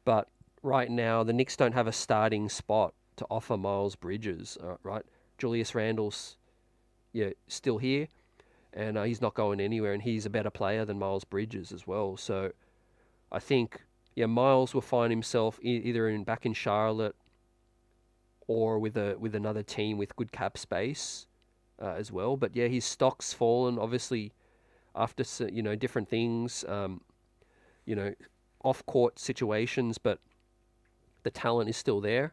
But right now the Knicks don't have a starting spot to offer Miles Bridges, right? Julius Randle's still here, and he's not going anywhere, and he's a better player than Miles Bridges as well. So I think Miles will find himself either back in Charlotte or with another team with good cap space as well. But his stock's fallen obviously after different things, off court situations, but the talent is still there.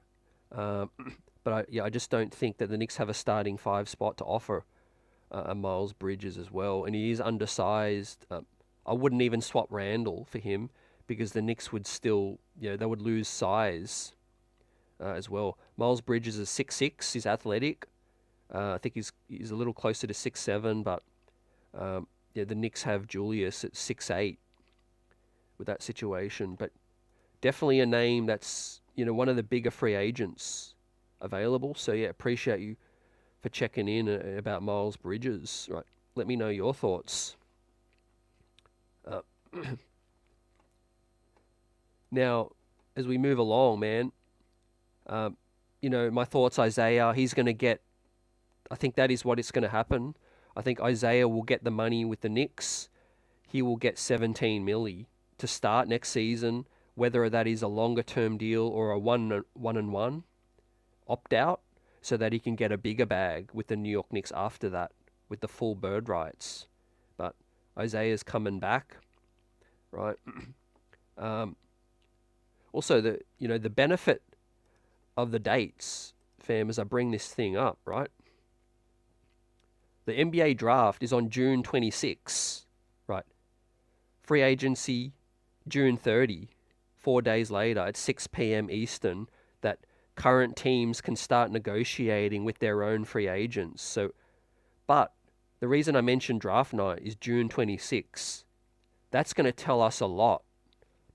But I just don't think that the Knicks have a starting 5 spot to offer a Miles Bridges as well, and he is undersized. I wouldn't even swap Randle for him because the Knicks would still, they would lose size as well. Miles Bridges is 6'6", he's athletic. I think he's a little closer to 6'7", but the Knicks have Julius at 6'8" with that situation. But definitely a name that's one of the bigger free agents available. So appreciate you for checking in about Miles Bridges. Right, let me know your thoughts. Now, as we move along, man, my thoughts, Isaiah, he's going to get, I think that is what is going to happen. I think Isaiah will get the money with the Knicks. He will get 17 milli to start next season, whether that is a longer term deal or a one-and-one opt-out, so that he can get a bigger bag with the New York Knicks after that, with the full bird rights. But Isaiah's coming back, right? Also, the benefit of the dates, fam, as I bring this thing up, right? The NBA draft is on June 26, right? Free agency, June 30, 4 days later at 6 p.m. Eastern, that current teams can start negotiating with their own free agents. So, but the reason I mentioned draft night is June 26. That's going to tell us a lot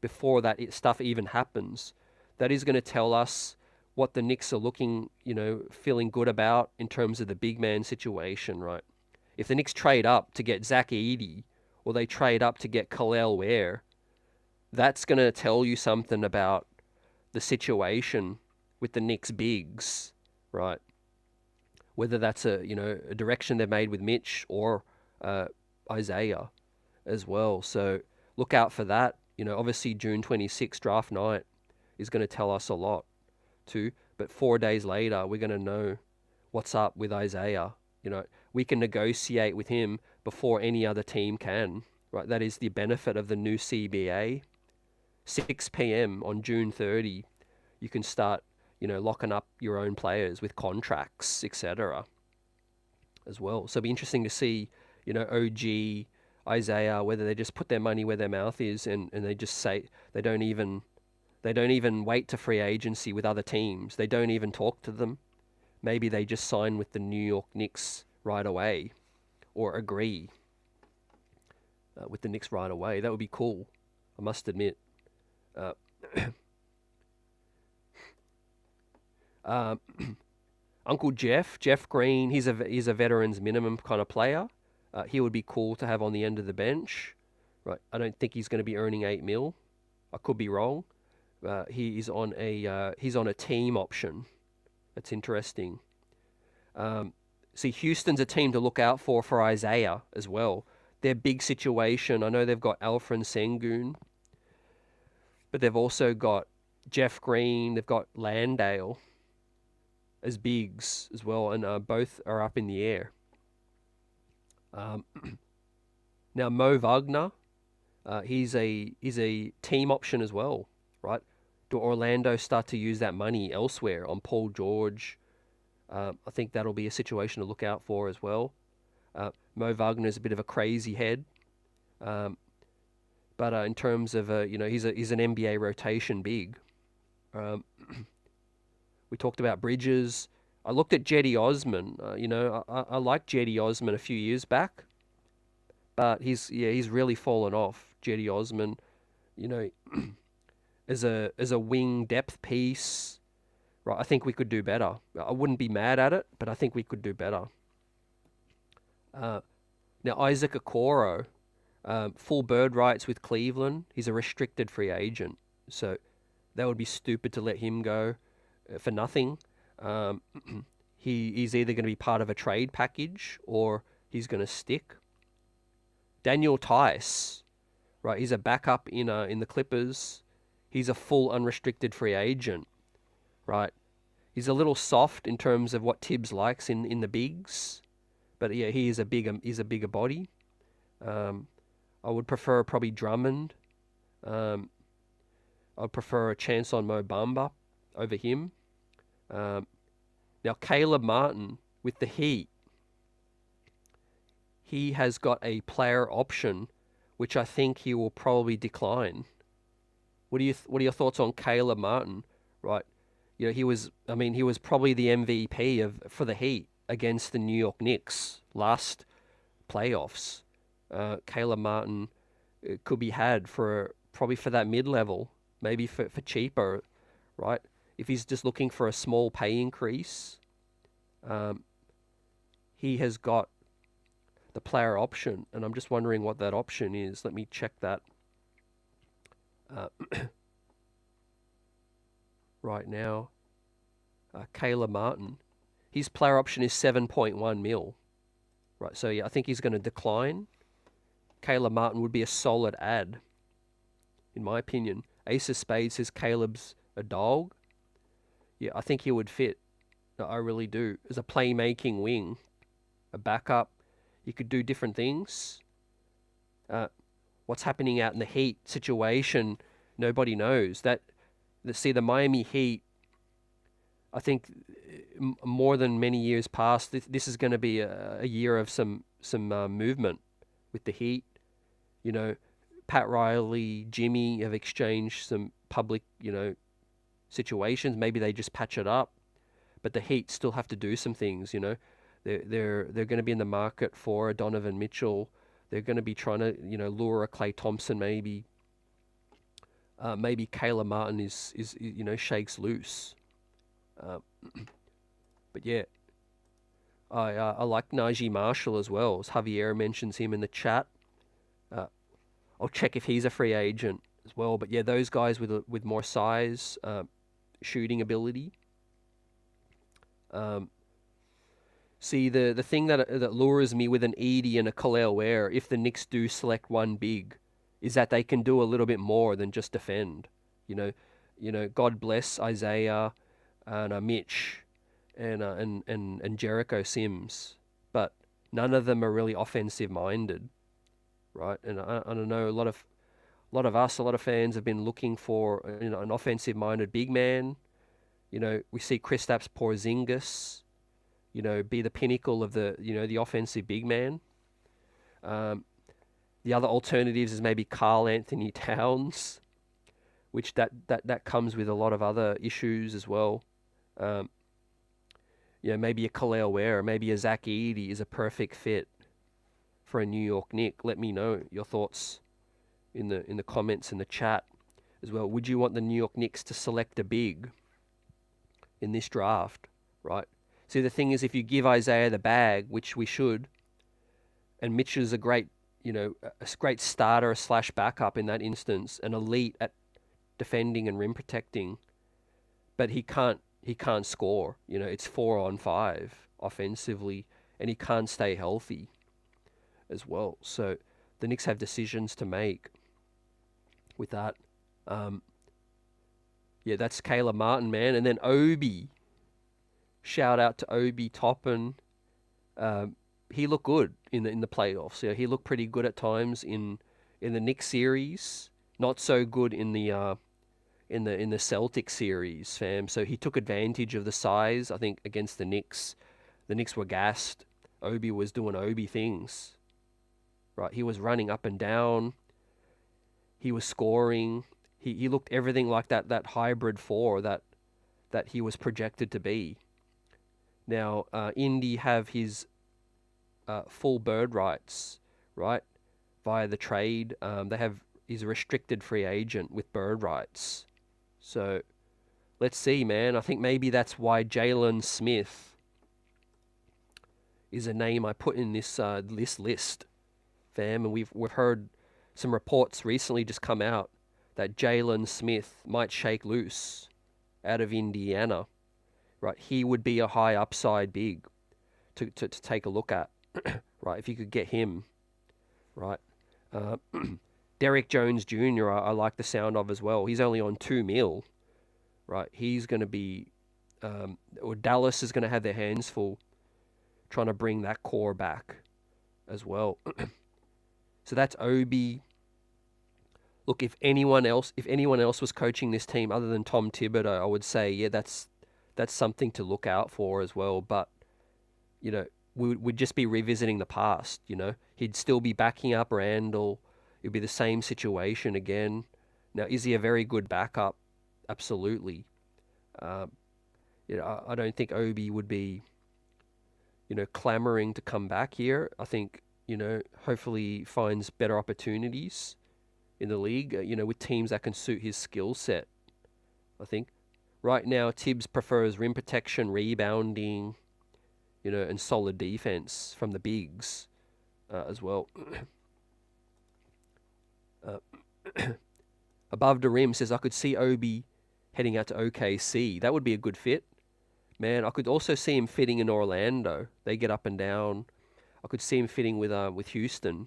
before that stuff even happens. That is going to tell us what the Knicks are looking, feeling good about in terms of the big man situation, right? If the Knicks trade up to get Zach Edey, or they trade up to get Khalil Ware, that's going to tell you something about the situation with the Knicks bigs, right? Whether that's a direction they've made with Mitch or Isaiah as well. So look out for that. Obviously June 26th draft night is going to tell us a lot too. But 4 days later, we're going to know what's up with Isaiah. We can negotiate with him before any other team can, right? That is the benefit of the new CBA. 6 p.m. on June 30, you can start, locking up your own players with contracts, etc. as well. So it'll be interesting to see, OG, Isaiah, whether they just put their money where their mouth is and they just say they don't even wait to free agency with other teams. They don't even talk to them. Maybe they just sign with the New York Knicks right away, or agree with the Knicks right away. That would be cool, I must admit. Uncle Jeff Green, he's a veterans minimum kind of player. He would be cool to have on the end of the bench, right? I don't think he's going to be earning 8 mil. I could be wrong. He's on a team option. That's interesting. See, Houston's a team to look out for Isaiah as well. Their big situation, I know they've got Alfred Sengun, but they've also got Jeff Green, they've got Landale as bigs as well, and both are up in the air. Now Mo Wagner, he's a team option as well, right? Do Orlando start to use that money elsewhere on Paul George? I think that'll be a situation to look out for as well. Mo Wagner's a bit of a crazy head, but in terms of he's an NBA rotation big. We talked about Bridges. I looked at Jetty Osman. I liked Jetty Osman a few years back, but he's really fallen off. Jetty Osman, as a wing depth piece, right? I think we could do better. I wouldn't be mad at it, but I think we could do better. Now Isaac Okoro, full bird rights with Cleveland. He's a restricted free agent, so That would be stupid to let him go for nothing. He's either going to be part of a trade package or he's going to stick. Daniel Tice, right? He's a backup in the Clippers. He's a full unrestricted free agent, right? He's a little soft in terms of what Tibbs likes in the bigs, but yeah, he's a bigger body. I would prefer probably Drummond. I'd prefer a chance on Mo Bamba over him. Now Caleb Martin with the Heat, he has got a player option, which I think he will probably decline. What are your thoughts on Caleb Martin? Right, he was probably the MVP for the Heat against the New York Knicks last playoffs. Caleb Martin could be had probably for that mid-level, maybe for cheaper, right? If he's just looking for a small pay increase, he has got the player option, and I'm just wondering what that option is. Let me check that right now. Caleb Martin, his player option is 7.1 mil. Right, so yeah, I think he's going to decline. Caleb Martin would be a solid ad, in my opinion. Ace of Spades says Caleb's a dog. Yeah, I think he would fit. I really do. As a playmaking wing, a backup, he could do different things. What's happening out in the Heat situation, nobody knows. The Miami Heat, I think more than many years past, this is going to be a year of some movement with the Heat. Pat Riley, Jimmy have exchanged some public, situations. Maybe they just patch it up, but the Heat still have to do some things. They're going to be in the market for a Donovan Mitchell. They're going to be trying to lure a Klay Thompson maybe. Maybe Caleb Martin is shakes loose. But yeah, I like Najee Marshall as well, as Javier mentions him in the chat. I'll check if he's a free agent as well. But yeah, those guys with more size, shooting ability. See, the thing that lures me with an Edie and a Khalil Ware, if the Knicks do select one big, is that they can do a little bit more than just defend. God bless Isaiah and Mitch and Jericho Sims, but none of them are really offensive minded, right? And I don't know, a lot of fans have been looking for an offensive minded big man. We see Kristaps Porzingis, be the pinnacle of the offensive big man. The other alternatives is maybe Karl Anthony Towns, which that comes with a lot of other issues as well. Maybe a Khalil Ware, maybe a Zach Edey is a perfect fit for a New York Knick. Let me know your thoughts in the comments in the chat as well. Would you want the New York Knicks to select a big in this draft, right? See, the thing is, if you give Isaiah the bag, which we should, and Mitch is a great starter / backup in that instance, an elite at defending and rim protecting, but he can't score. It's 4-on-5 offensively, and he can't stay healthy as well. So the Knicks have decisions to make with that. That's Caleb Martin, man. And then Obi. Shout out to Obi Toppin. He looked good in the playoffs. He looked pretty good at times in the Knicks series. Not so good in the Celtic series, fam. So he took advantage of the size. I think against the Knicks were gassed. Obi was doing Obi things. Right, he was running up and down. He was scoring. He looked everything like that hybrid four that he was projected to be. Now, Indy have his full bird rights, right, via the trade. He's a restricted free agent with bird rights. So, let's see, man. I think maybe that's why Jalen Smith is a name I put in this list, fam. And we've heard some reports recently just come out that Jalen Smith might shake loose out of Indiana, right? He would be a high upside big to take a look at, right? If you could get him, right? Derek Jones Jr. I like the sound of as well. He's only on $2 million, right? He's going to be, or Dallas is going to have their hands full trying to bring that core back as well. So that's Obi. Look, if anyone else was coaching this team other than Tom Thibodeau, I would say, yeah, that's something to look out for as well. But, you know, we'd just be revisiting the past, you know. He'd still be backing up Randall. It'd be the same situation again. Now, is he a very good backup? Absolutely. You know, I don't think Obi would be, you know, clamoring to come back here. I think, you know, hopefully finds better opportunities in the league, you know, with teams that can suit his skill set, I think. Right now, Tibbs prefers rim protection, rebounding, you know, and solid defense from the bigs as well. Above the rim says, I could see Obi heading out to OKC. That would be a good fit. Man, I could also see him fitting in Orlando. They get up and down. I could see him fitting with Houston,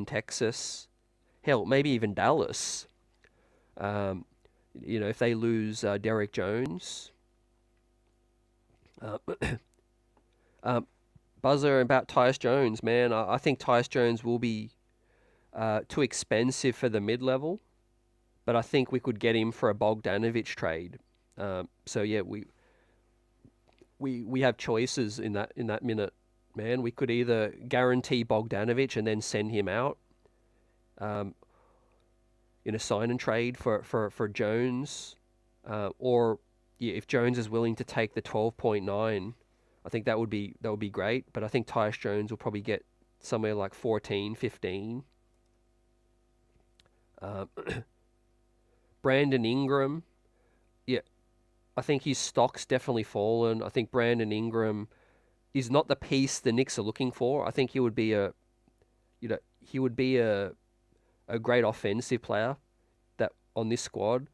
Texas. Hell, maybe even Dallas. You know, if they lose Derek Jones. Buzzer about Tyus Jones, man. I think Tyus Jones will be too expensive for the mid-level, but I think we could get him for a Bogdanovic trade. So yeah, we have choices in that minute, man. We could either guarantee Bogdanovic and then send him out in a sign and trade for Jones, or yeah, if Jones is willing to take the 12.9, I think that would be great. But I think Tyus Jones will probably get somewhere like 14, 15. Brandon Ingram, yeah, I think his stock's definitely fallen. I think Brandon Ingram is not the piece the Knicks are looking for. I think he would be a great offensive player that on this squad.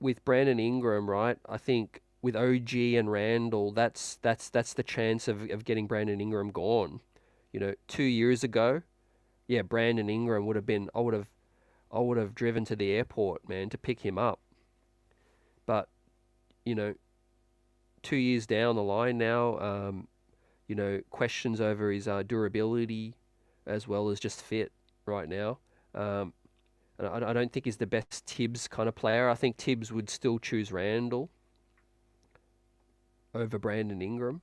With Brandon Ingram, right? I think with OG and Randall, that's the chance of getting Brandon Ingram gone. You know, 2 years ago, yeah, Brandon Ingram would have been. I would have driven to the airport, man, to pick him up. But, you know, 2 years down the line now, you know, questions over his durability as well as just fit right now. And I don't think he's the best Tibbs kind of player. I think Tibbs would still choose Randall over Brandon Ingram.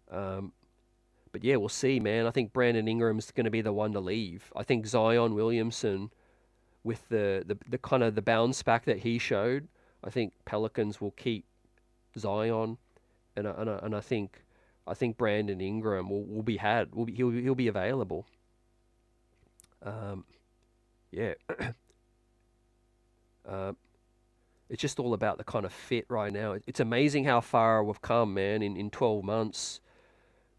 But yeah, we'll see, man. I think Brandon Ingram's going to be the one to leave. I think Zion Williamson, with the kind of the bounce back that he showed, I think Pelicans will keep Zion, and I think Brandon Ingram will be had. He'll be available. Yeah. It's just all about the kind of fit right now. It's amazing how far we've come, man, in 12 months.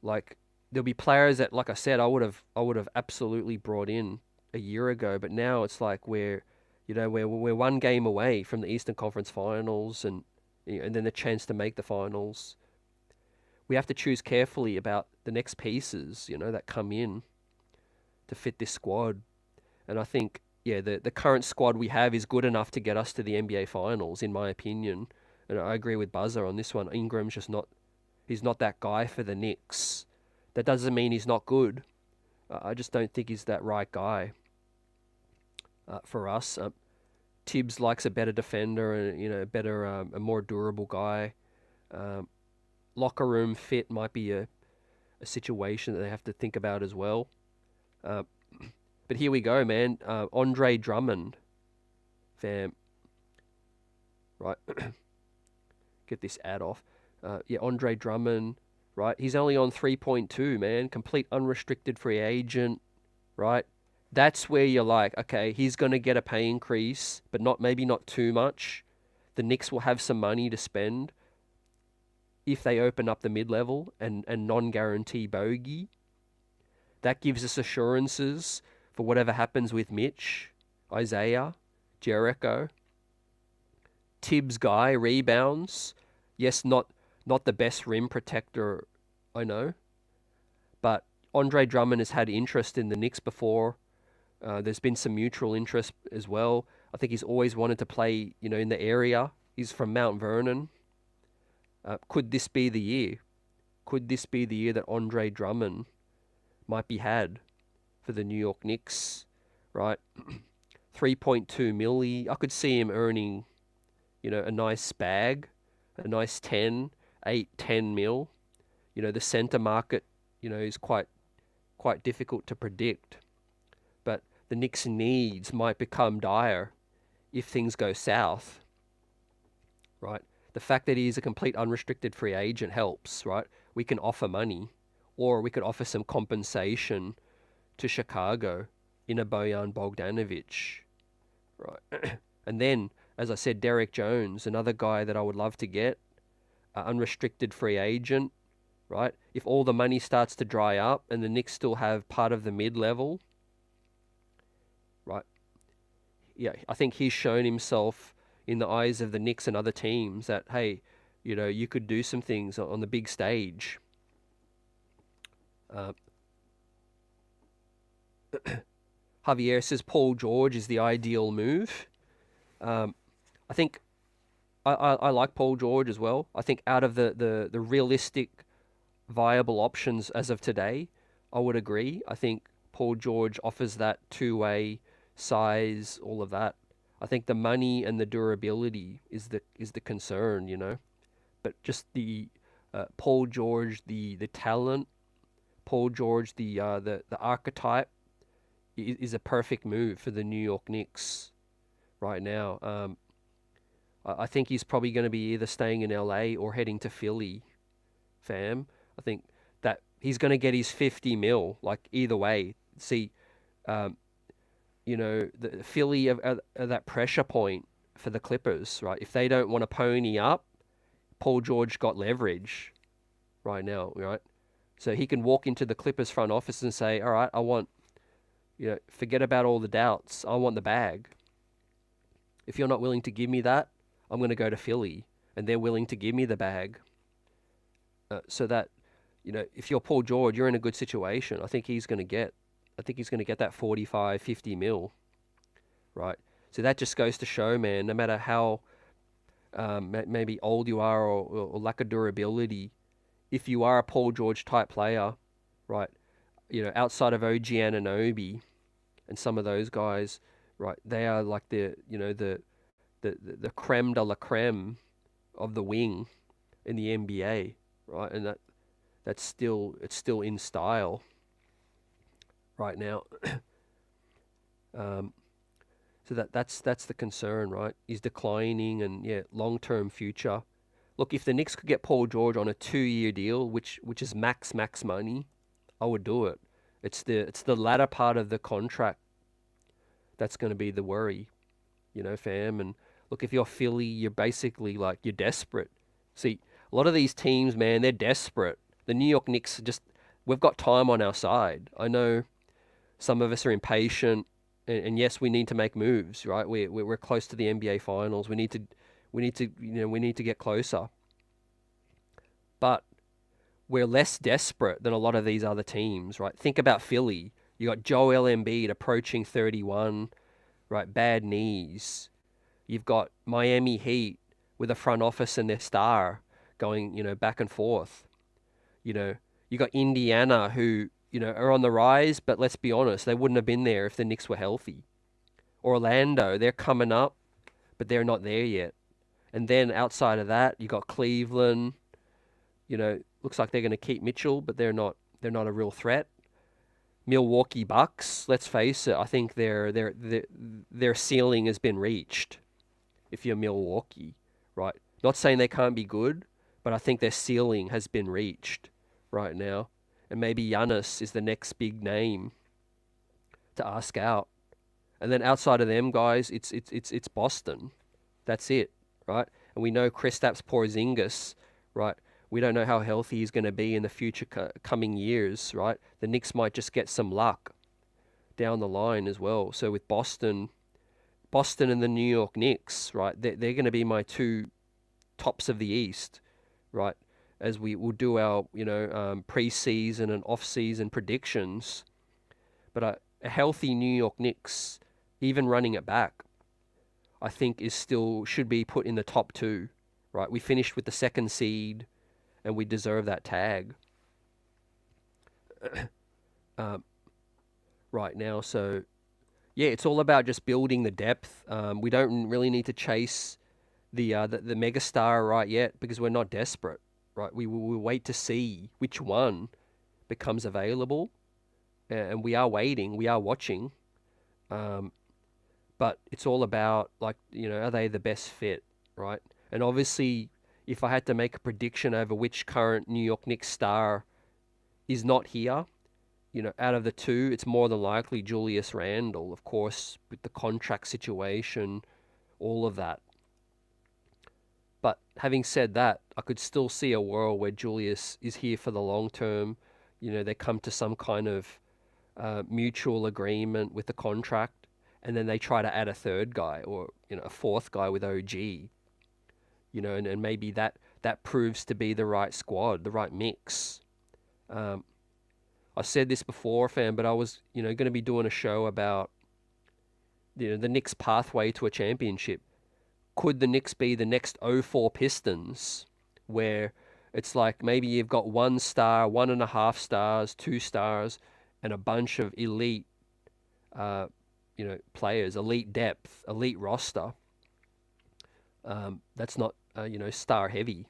Like, there'll be players that, like I said, I would have absolutely brought in a year ago, but now it's like we're one game away from the Eastern Conference Finals, and then the chance to make the finals. We have to choose carefully about the next pieces, you know, that come in to fit this squad. And I think, yeah, the current squad we have is good enough to get us to the NBA Finals, in my opinion. And I agree with Buzzer on this one. Ingram's just he's not that guy for the Knicks. That doesn't mean he's not good. I just don't think he's that right guy for us. Tibbs likes a better defender and, you know, a more durable guy. Locker room fit might be a situation that they have to think about as well. But here we go, man. Andre Drummond, fam. Right. Get this ad off. Yeah, Andre Drummond, right? He's only on 3.2, man. Complete unrestricted free agent, right? That's where you're like, okay, he's going to get a pay increase, but maybe not too much. The Knicks will have some money to spend if they open up the mid-level and non-guarantee Bogey. That gives us assurances for whatever happens with Mitch, Isaiah, Jericho. Tibbs guy, rebounds. Yes, not the best rim protector, I know. But Andre Drummond has had interest in the Knicks before. There's been some mutual interest as well. I think he's always wanted to play, in the area. He's from Mount Vernon. Could this be the year? Could this be the year that Andre Drummond might be had for the New York Knicks, right? 3.2 milli. I could see him earning, a nice bag, a nice 10 mil. The center market, is quite difficult to predict. But the Knicks' needs might become dire if things go south, right? The fact that he is a complete unrestricted free agent helps, right? We can offer money, or we could offer some compensation to Chicago in a Bojan Bogdanovic, right? And then, as I said, Derek Jones, another guy that I would love to get, unrestricted free agent, right? If all the money starts to dry up and the Knicks still have part of the mid-level, right? Yeah, I think he's shown himself in the eyes of the Knicks and other teams that, hey, you could do some things on the big stage. Javier says Paul George is the ideal move. I think I like Paul George as well. I think out of the realistic, viable options as of today, I would agree. I think Paul George offers that two-way size, all of that. I think the money and the durability is the concern, But just the Paul George, the talent, Paul George, the archetype is a perfect move for the New York Knicks right now. I think he's probably going to be either staying in LA or heading to Philly, fam. I think that he's going to get his 50 mil, like either way. See, the Philly are that pressure point for the Clippers, right? If they don't want to pony up, Paul George got leverage right now, right? So he can walk into the Clippers front office and say, all right, I want, forget about all the doubts. I want the bag. If you're not willing to give me that, I'm going to go to Philly, and they're willing to give me the bag. So that, if you're Paul George, you're in a good situation. I think he's going to get that 45, 50 mil, right? So that just goes to show, man, no matter how maybe old you are or lack of durability, if you are a Paul George type player, right, outside of OG Anunoby and some of those guys, right, they are like the creme de la creme of the wing in the NBA, right? And it's still in style right now. So that's the concern, right? He's declining, and long-term future. Look, if the Knicks could get Paul George on a 2-year deal, which is max money, I would do it. It's the latter part of the contract that's going to be the worry, fam. And look, if you're Philly, you're basically like, you're desperate. See, a lot of these teams, man, they're desperate. The New York Knicks we've got time on our side. I know some of us are impatient, and yes, we need to make moves, right? We're close to the NBA Finals. We need to get closer. But we're less desperate than a lot of these other teams, right? Think about Philly. You got Joel Embiid approaching 31, right? Bad knees. You've got Miami Heat with a front office and their star going, back and forth. You got Indiana who, are on the rise, but let's be honest, they wouldn't have been there if the Knicks were healthy. Orlando, they're coming up, but they're not there yet. And then outside of that, you got Cleveland. Looks like they're going to keep Mitchell, but they're not a real threat. Milwaukee Bucks, let's face it, I think their ceiling has been reached. If you're Milwaukee, right? Not saying they can't be good, but I think their ceiling has been reached right now. And maybe Giannis is the next big name to ask out. And then outside of them guys, it's Boston. That's it, right? And we know Kristaps Porzingis, right? We don't know how healthy he's going to be in the future coming years, right? The Knicks might just get some luck down the line as well. So with Boston, Boston and the New York Knicks, right? They're going to be my two tops of the East, right? As we will do our, preseason and off-season predictions. But a healthy New York Knicks, even running it back, I think should be put in the top two, right? We finished with the second seed, and we deserve that tag right now. So, yeah, it's all about just building the depth. We don't really need to chase the megastar right yet because we're not desperate, right? We will wait to see which one becomes available, and we are waiting, we are watching. But it's all about, like, are they the best fit, right? And obviously, if I had to make a prediction over which current New York Knicks star is not here, out of the two, it's more than likely Julius Randle, of course, with the contract situation, all of that. But having said that, I could still see a world where Julius is here for the long term. They come to some kind of mutual agreement with the contract, and then they try to add a third guy or a fourth guy with OG. And maybe that proves to be the right squad, the right mix. I said this before, fam, but I was going to be doing a show about the Knicks' pathway to a championship. Could the Knicks be the next 04 Pistons, where it's like maybe you've got 1 star, 1.5 stars, 2 stars, and a bunch of elite players, elite depth, elite roster. That's not, star heavy.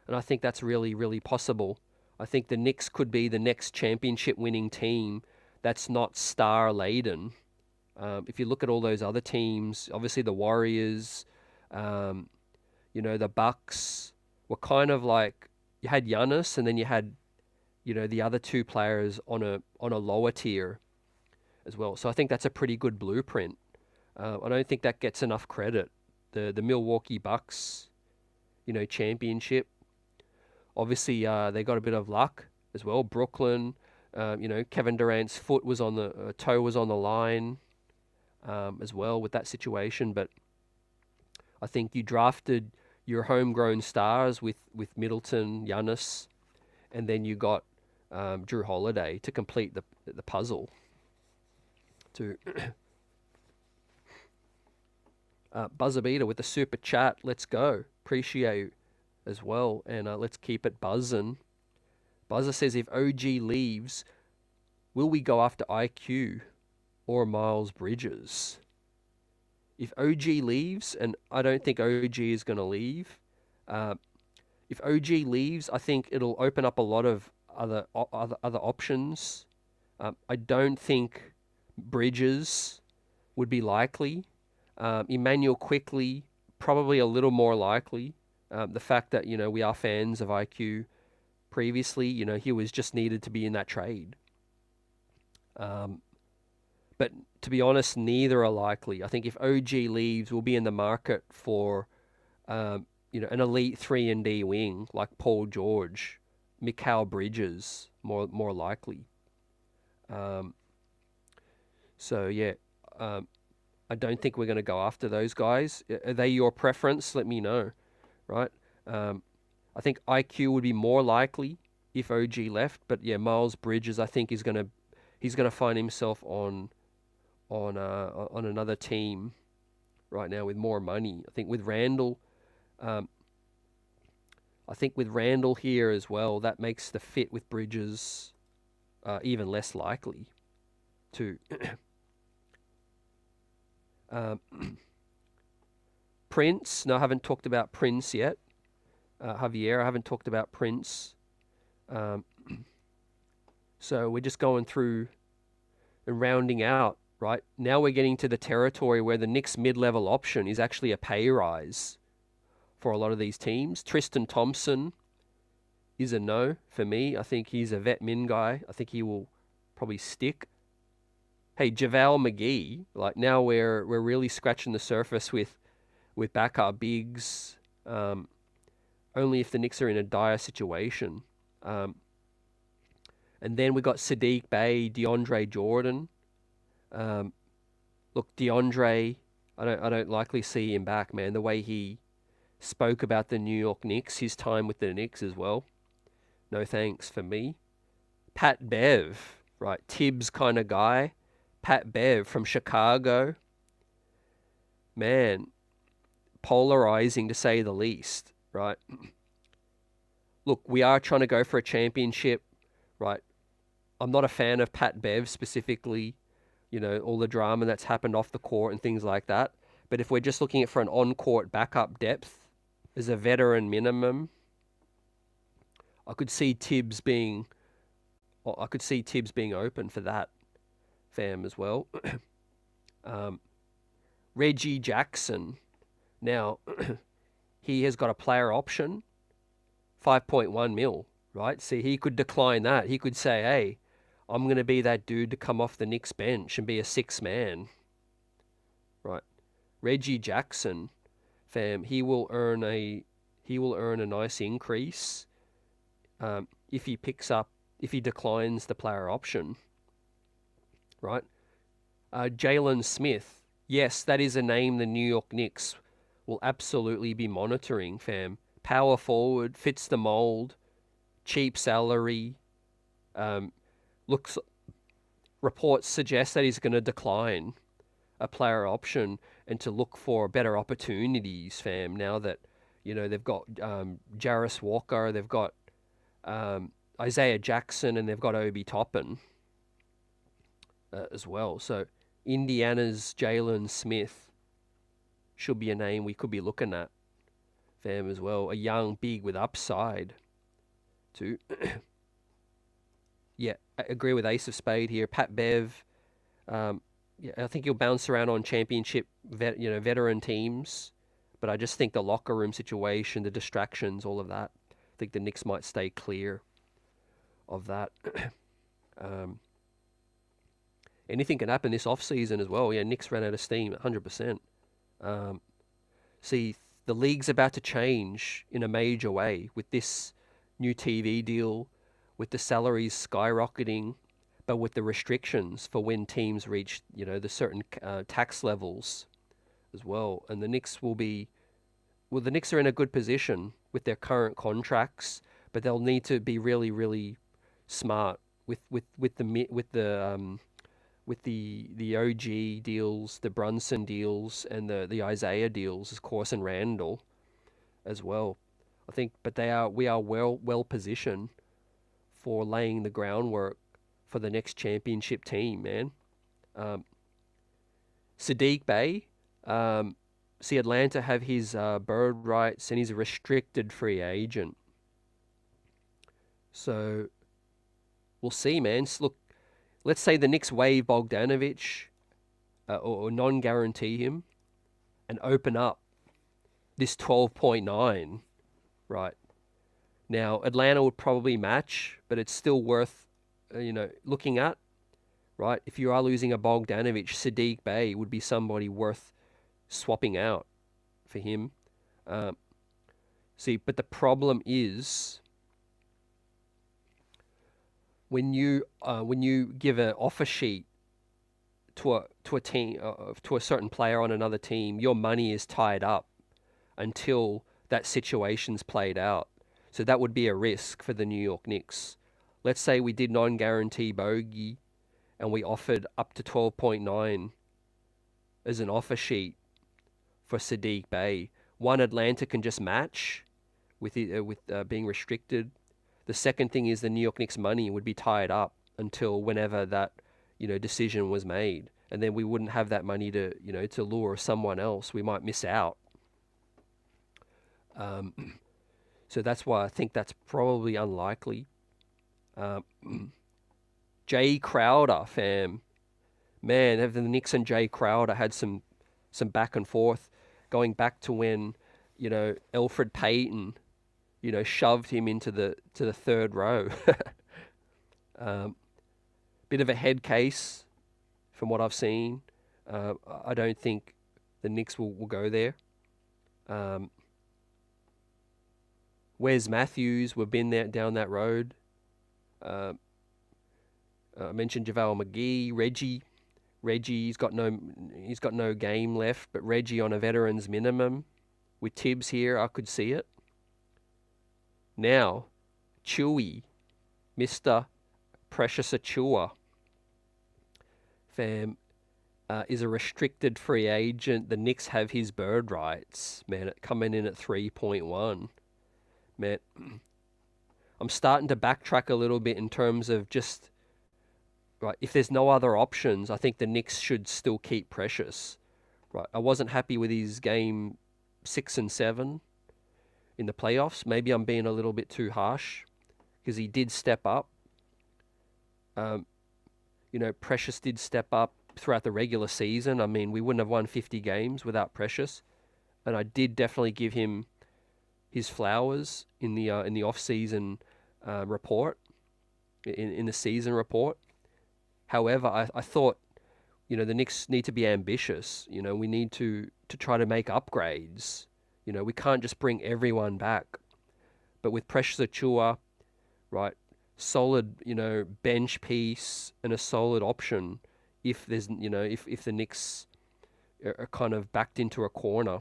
And I think that's really, really possible. I think the Knicks could be the next championship winning team that's not star laden. If you look at all those other teams, obviously the Warriors, the Bucks were kind of like, you had Giannis and then you had, the other two players on a lower tier as well. So I think that's a pretty good blueprint. I don't think that gets enough credit. The Milwaukee Bucks, championship. Obviously, they got a bit of luck as well. Brooklyn, Kevin Durant's toe was on the line as well with that situation. But I think you drafted your homegrown stars with Middleton, Giannis, and then you got Drew Holiday to complete the puzzle. Buzzer beater with the super chat. Let's go. Appreciate you as well. And let's keep it buzzing. Buzzer says, if OG leaves, will we go after IQ or Miles Bridges? If OG leaves, and I don't think OG is going to leave, if OG leaves, I think it'll open up a lot of other options. I don't think Bridges would be likely. Emmanuel Quickly, probably a little more likely. The fact that, we are fans of IQ previously, he was just needed to be in that trade. But to be honest, neither are likely. I think if OG leaves, we'll be in the market for, an elite 3-and-D wing like Paul George, Mikal Bridges, more likely. So yeah, I don't think we're going to go after those guys. Are they your preference? Let me know, right? I think IQ would be more likely if OG left, but yeah, Miles Bridges, I think he's gonna find himself on another team right now with more money. I think with Randall, here as well, that makes the fit with Bridges even less likely to. Prince. No, I haven't talked about Prince yet. Javier, I haven't talked about Prince. So we're just going through and rounding out, right? Now we're getting to the territory where the Knicks mid-level option is actually a pay rise for a lot of these teams. Tristan Thompson is a no for me. I think he's a vet min guy. I think he will probably stick. Hey, JaVale McGee, like now we're really scratching the surface with backup bigs. Only if the Knicks are in a dire situation. And then we got Sadiq Bey, DeAndre Jordan. Look, DeAndre, I don't likely see him back, man. The way he spoke about the New York Knicks, his time with the Knicks as well. No thanks for me. Pat Bev, right? Tibbs kind of guy. Pat Bev from Chicago. Man, polarizing to say the least, right? Look, we are trying to go for a championship, right? I'm not a fan of Pat Bev specifically, all the drama that's happened off the court and things like that. But if we're just looking at for an on-court backup depth as a veteran minimum, I could see Tibbs being open for that, fam, as well. Reggie Jackson. Now, he has got a player option, 5.1 mil, right? See, he could decline that. He could say, hey, I'm going to be that dude to come off the Knicks bench and be a six man, right? Reggie Jackson, fam, he will earn a nice increase if he declines the player option, right? Jalen Smith, yes, that is a name the New York Knicks will absolutely be monitoring, fam. Power forward, fits the mold, cheap salary. Reports suggest that he's going to decline a player option and to look for better opportunities, fam. Now that they've got Jarris Walker, they've got Isaiah Jackson, and they've got Obi Toppin as well. So Indiana's Jalen Smith should be a name we could be looking at, fam, as well. A young big with upside too. Yeah, I agree with Ace of Spade here. Pat Bev, yeah, I think he'll bounce around on championship veteran teams, but I just think the locker room situation, the distractions, all of that, I think the Knicks might stay clear of that. Anything can happen this offseason as well. Yeah, Knicks ran out of steam, 100%. See, the league's about to change in a major way with this new TV deal, with the salaries skyrocketing, but with the restrictions for when teams reach, the certain tax levels as well. And the Knicks the Knicks are in a good position with their current contracts, but they'll need to be really, really smart with the OG deals, the Brunson deals, and the Isaiah deals, of course, and Randall as well. I think, but we are well positioned for laying the groundwork for the next championship team, man. Sadiq Bey, see Atlanta have his bird rights, and he's a restricted free agent. So we'll see, man. Look, let's say the Knicks waive Bogdanovic or non-guarantee him and open up this 12.9, right? Now, Atlanta would probably match, but it's still worth, looking at, right? If you are losing a Bogdanovic, Sadiq Bey would be somebody worth swapping out for him. But the problem is when you give an offer sheet to a team, to a certain player on another team, your money is tied up until that situation's played out. So that would be a risk for the New York Knicks. Let's say we did non-guarantee Bogey and we offered up to 12.9 as an offer sheet for Sadiq Bey. One, Atlanta can just match with being restricted. The second thing is the New York Knicks money would be tied up until whenever that decision was made, and then we wouldn't have that money to lure someone else. We might miss out. So that's why I think that's probably unlikely. Jay Crowder, fam. Man, have the Knicks and Jay Crowder had some back and forth going back to when, Elfrid Payton, shoved him into the third row. Bit of a head case from what I've seen. I don't think the Knicks will go there. Wes Matthews, we've been there down that road. I mentioned JaVale McGee, Reggie Reggie, he's got no game left, but Reggie on a veteran's minimum. With Tibbs here, I could see it. Now, Chewy, Mr. Precious Achua, fam, is a restricted free agent. The Knicks have his bird rights, man, coming in at 3.1. Man, I'm starting to backtrack a little bit in terms of just, right, if there's no other options, I think the Knicks should still keep Precious. Right, I wasn't happy with his game 6 and 7 in the playoffs. Maybe I'm being a little bit too harsh because he did step up. Precious did step up throughout the regular season. I mean, we wouldn't have won 50 games without Precious, and I did definitely give him his flowers in the off-season report, in the season report. However, I thought, the Knicks need to be ambitious. We need to try to make upgrades. We can't just bring everyone back. But with Precious Achua, right, solid, bench piece and a solid option if there's, if the Knicks are kind of backed into a corner.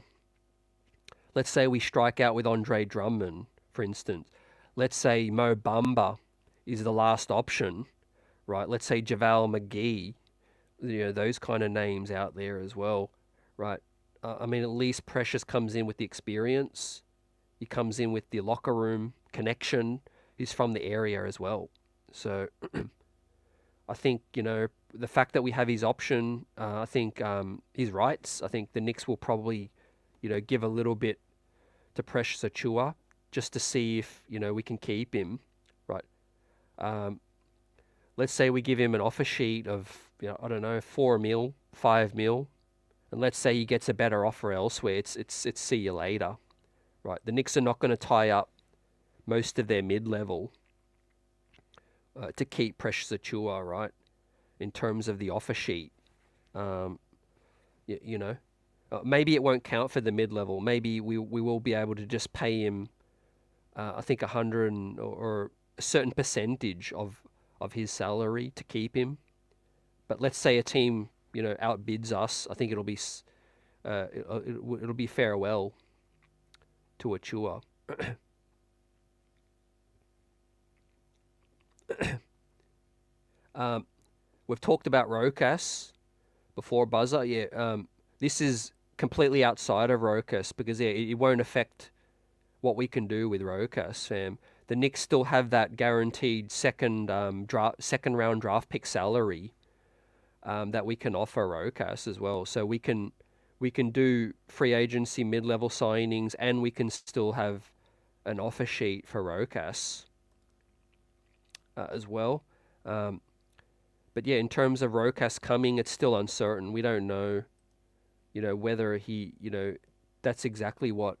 Let's say we strike out with Andre Drummond, for instance. Let's say Mo Bamba is the last option, right? Let's say JaVale McGee, those kind of names out there as well, right? I mean, at least Precious comes in with the experience. He comes in with the locker room connection. He's from the area as well. So I think, the fact that we have his option, I think his rights, I think the Knicks will probably, give a little bit to Precious Achua just to see if, we can keep him, right? Let's say we give him an offer sheet of, I don't know, 4 mil, 5 mil, and let's say he gets a better offer elsewhere. It's see you later, right? The Knicks are not going to tie up most of their mid-level to keep Precious Achua, right? In terms of the offer sheet, maybe it won't count for the mid-level. Maybe we will be able to just pay him, I think 100 or a certain percentage of his salary to keep him. But let's say a team, outbids us. I think it'll be farewell to Achua. We've talked about Rokas before, Buzzer. Yeah, this is completely outside of Rokas because it won't affect what we can do with Rokas, fam. The Knicks still have that guaranteed second round draft pick salary that we can offer Rokas as well. So we can do free agency mid-level signings and we can still have an offer sheet for Rokas as well. But yeah, in terms of Rokas coming, it's still uncertain. We don't know, whether he, that's exactly what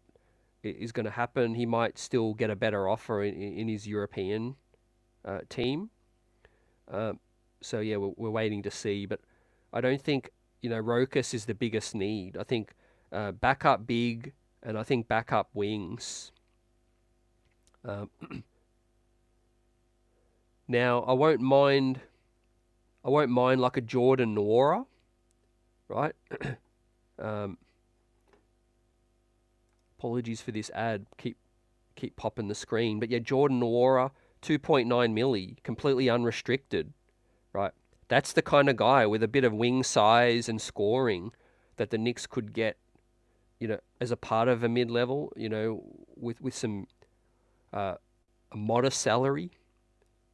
is going to happen. He might still get a better offer in his European team. So yeah, we're waiting to see. But I don't think, Rokas is the biggest need. I think backup big and I think backup wings. Now I won't mind like a Jordan Nwora, right? Apologies for this ad. Keep popping the screen. But yeah, Jordan Nwora, 2.9 milli, completely unrestricted, right? That's the kind of guy with a bit of wing size and scoring that the Knicks could get, as a part of a mid-level, with some a modest salary,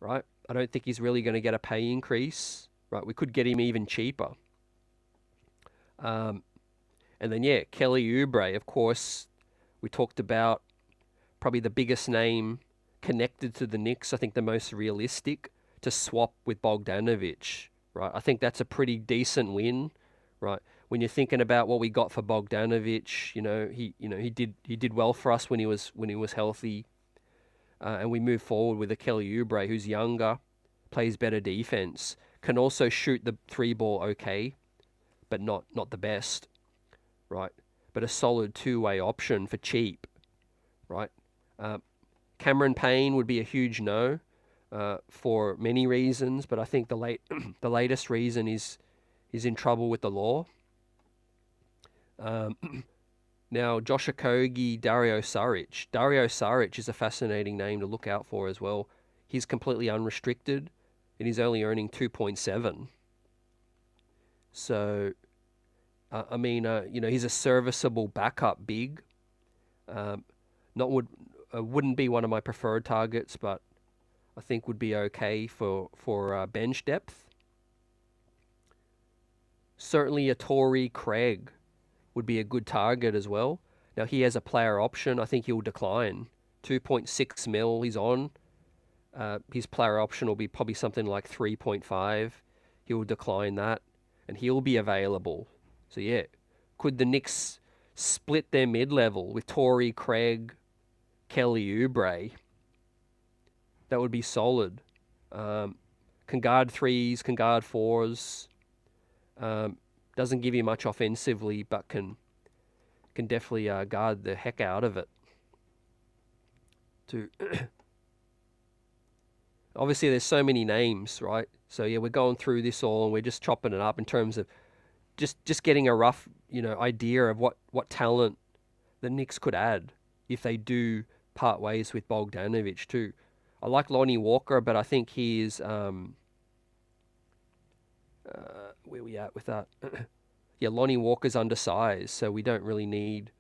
right? I don't think he's really going to get a pay increase, right? We could get him even cheaper. And then, yeah, Kelly Oubre, of course, we talked about probably the biggest name connected to the Knicks, I think the most realistic to swap with Bogdanovic, right? I think that's a pretty decent win, right? When you're thinking about what we got for Bogdanovic, he did well for us when he was healthy. And we move forward with a Kelly Oubre who's younger, plays better defense, can also shoot the 3-ball okay, but not the best, right? But a solid two-way option for cheap, right? Cameron Payne would be a huge no for many reasons, but I think the latest reason is is in trouble with the law. Now, Josh Okogie, Dario Saric. Dario Saric is a fascinating name to look out for as well. He's completely unrestricted, and he's only earning 2.7. So, he's a serviceable backup big. Wouldn't be one of my preferred targets, but I think would be okay for bench depth. Certainly a Torrey Craig would be a good target as well. Now he has a player option. I think he'll decline. 2.6 mil he's on. His player option will be probably something like 3.5. He'll decline that, and he'll be available. So yeah, could the Knicks split their mid-level with Torrey Craig, Kelly Oubre? That would be solid. Can guard threes, can guard fours. Doesn't give you much offensively, but can definitely guard the heck out of it. Obviously, there's so many names, right? So yeah, we're going through this all, and we're just chopping it up in terms of just getting a rough, idea of what talent the Knicks could add if they do part ways with Bogdanovic too. I like Lonnie Walker, but I think he is where we at with that? Yeah, Lonnie Walker's undersized, so we don't really need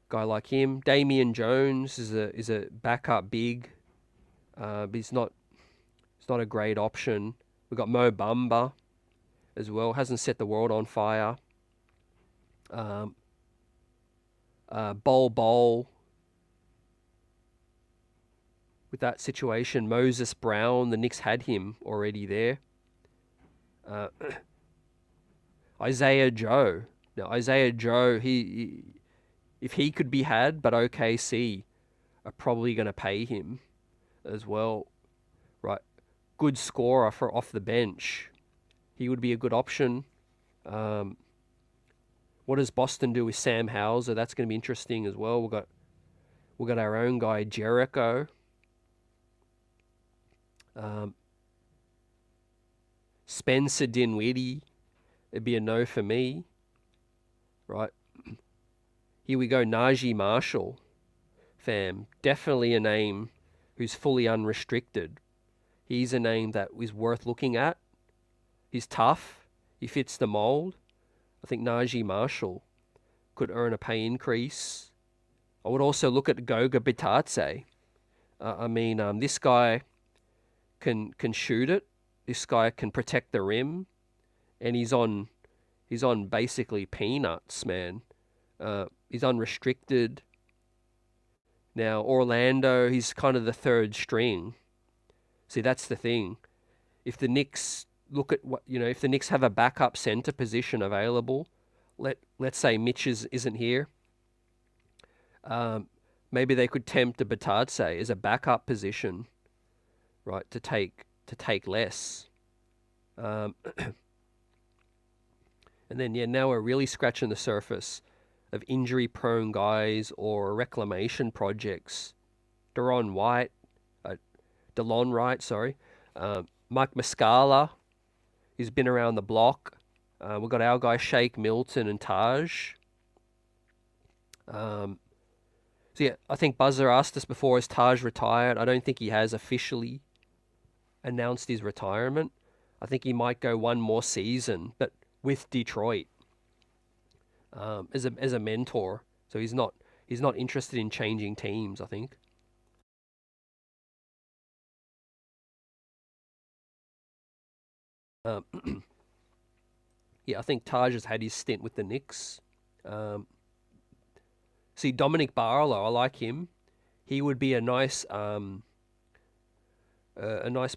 a guy like him. Damian Jones is a backup big, but he's not a great option. We've got Mo Bamba as well. Hasn't set the world on fire. Bol with that situation. Moses Brown, the Knicks had him already there. Isaiah Joe. Now Isaiah Joe, he if he could be had, but OKC are probably going to pay him as well, right? Good scorer for off the bench. He would be a good option. What does Boston do with Sam Hauser? That's going to be interesting as well. We've got our own guy Jericho. Spencer Dinwiddie. It'd be a no for me. Right. Here we go. Najee Marshall. Fam. Definitely a name who's fully unrestricted. He's a name that is worth looking at. He's tough. He fits the mold. I think Najee Marshall could earn a pay increase. I would also look at Goga Bitadze. This guy can shoot it. This guy can protect the rim. And he's on basically peanuts, man. He's unrestricted. Now, Orlando, he's kind of the third string. See, that's the thing. If the Knicks look at if the Knicks have a backup center position available, let's say Mitch isn't here, maybe they could tempt a Bitadze as a backup position, right, to take less. And then, now we're really scratching the surface of injury-prone guys or reclamation projects. DeLon Wright, Mike Muscala, he's been around the block. We've got our guy Shake Milton and Taj. I think Buzzer asked us before, is Taj retired? I don't think he has officially announced his retirement. I think he might go one more season, but with Detroit as a mentor. So he's not interested in changing teams, I think. I think Taj has had his stint with the Knicks. See, Dominic Barlow, I like him. He would be a nice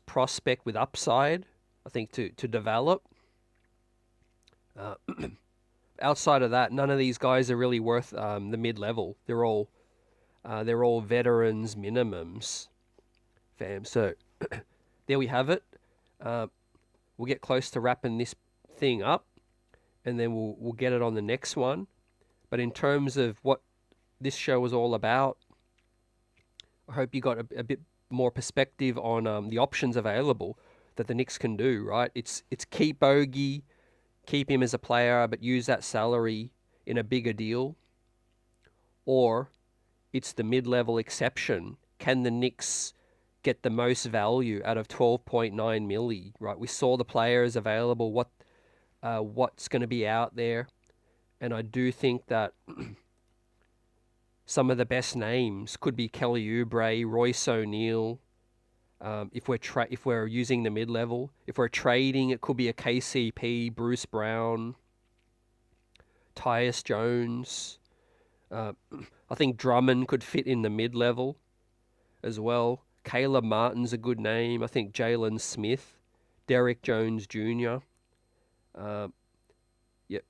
prospect with upside, I think, to develop. Outside of that, none of these guys are really worth the mid-level. They're all veterans minimums, fam. So there we have it. We'll get close to wrapping this thing up, and then we'll get it on the next one. But in terms of what this show was all about, I hope you got a bit more perspective on the options available that the Knicks can do. Right, it's keep Bogey, keep him as a player but use that salary in a bigger deal, or it's the mid-level exception. Can the Knicks get the most value out of 12.9 milli? Right, we saw the players available, what's going to be out there, and I do think that some of the best names could be Kelly Oubre, Royce O'Neal. If we're using the mid-level, if we're trading, it could be a KCP, Bruce Brown, Tyus Jones. I think Drummond could fit in the mid-level as well. Caleb Martin's a good name. I think Jalen Smith, Derek Jones Jr.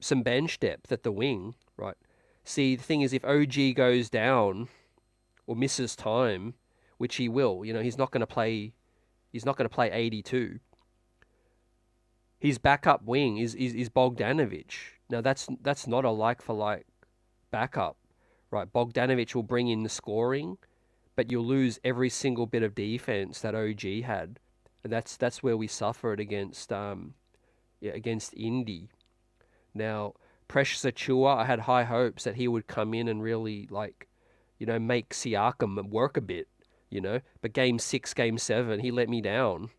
Some bench depth at the wing, right? See, the thing is, if OG goes down or misses time, which he will, he's not going to play 82. His backup wing is Bogdanovic. Now that's not a like for like backup, right? Bogdanovic will bring in the scoring, but you'll lose every single bit of defense that OG had, and that's where we suffered against Indy. Now, Precious Achiuwa, I had high hopes that he would come in and really make Siakam work a bit, But game 6, game 7, he let me down,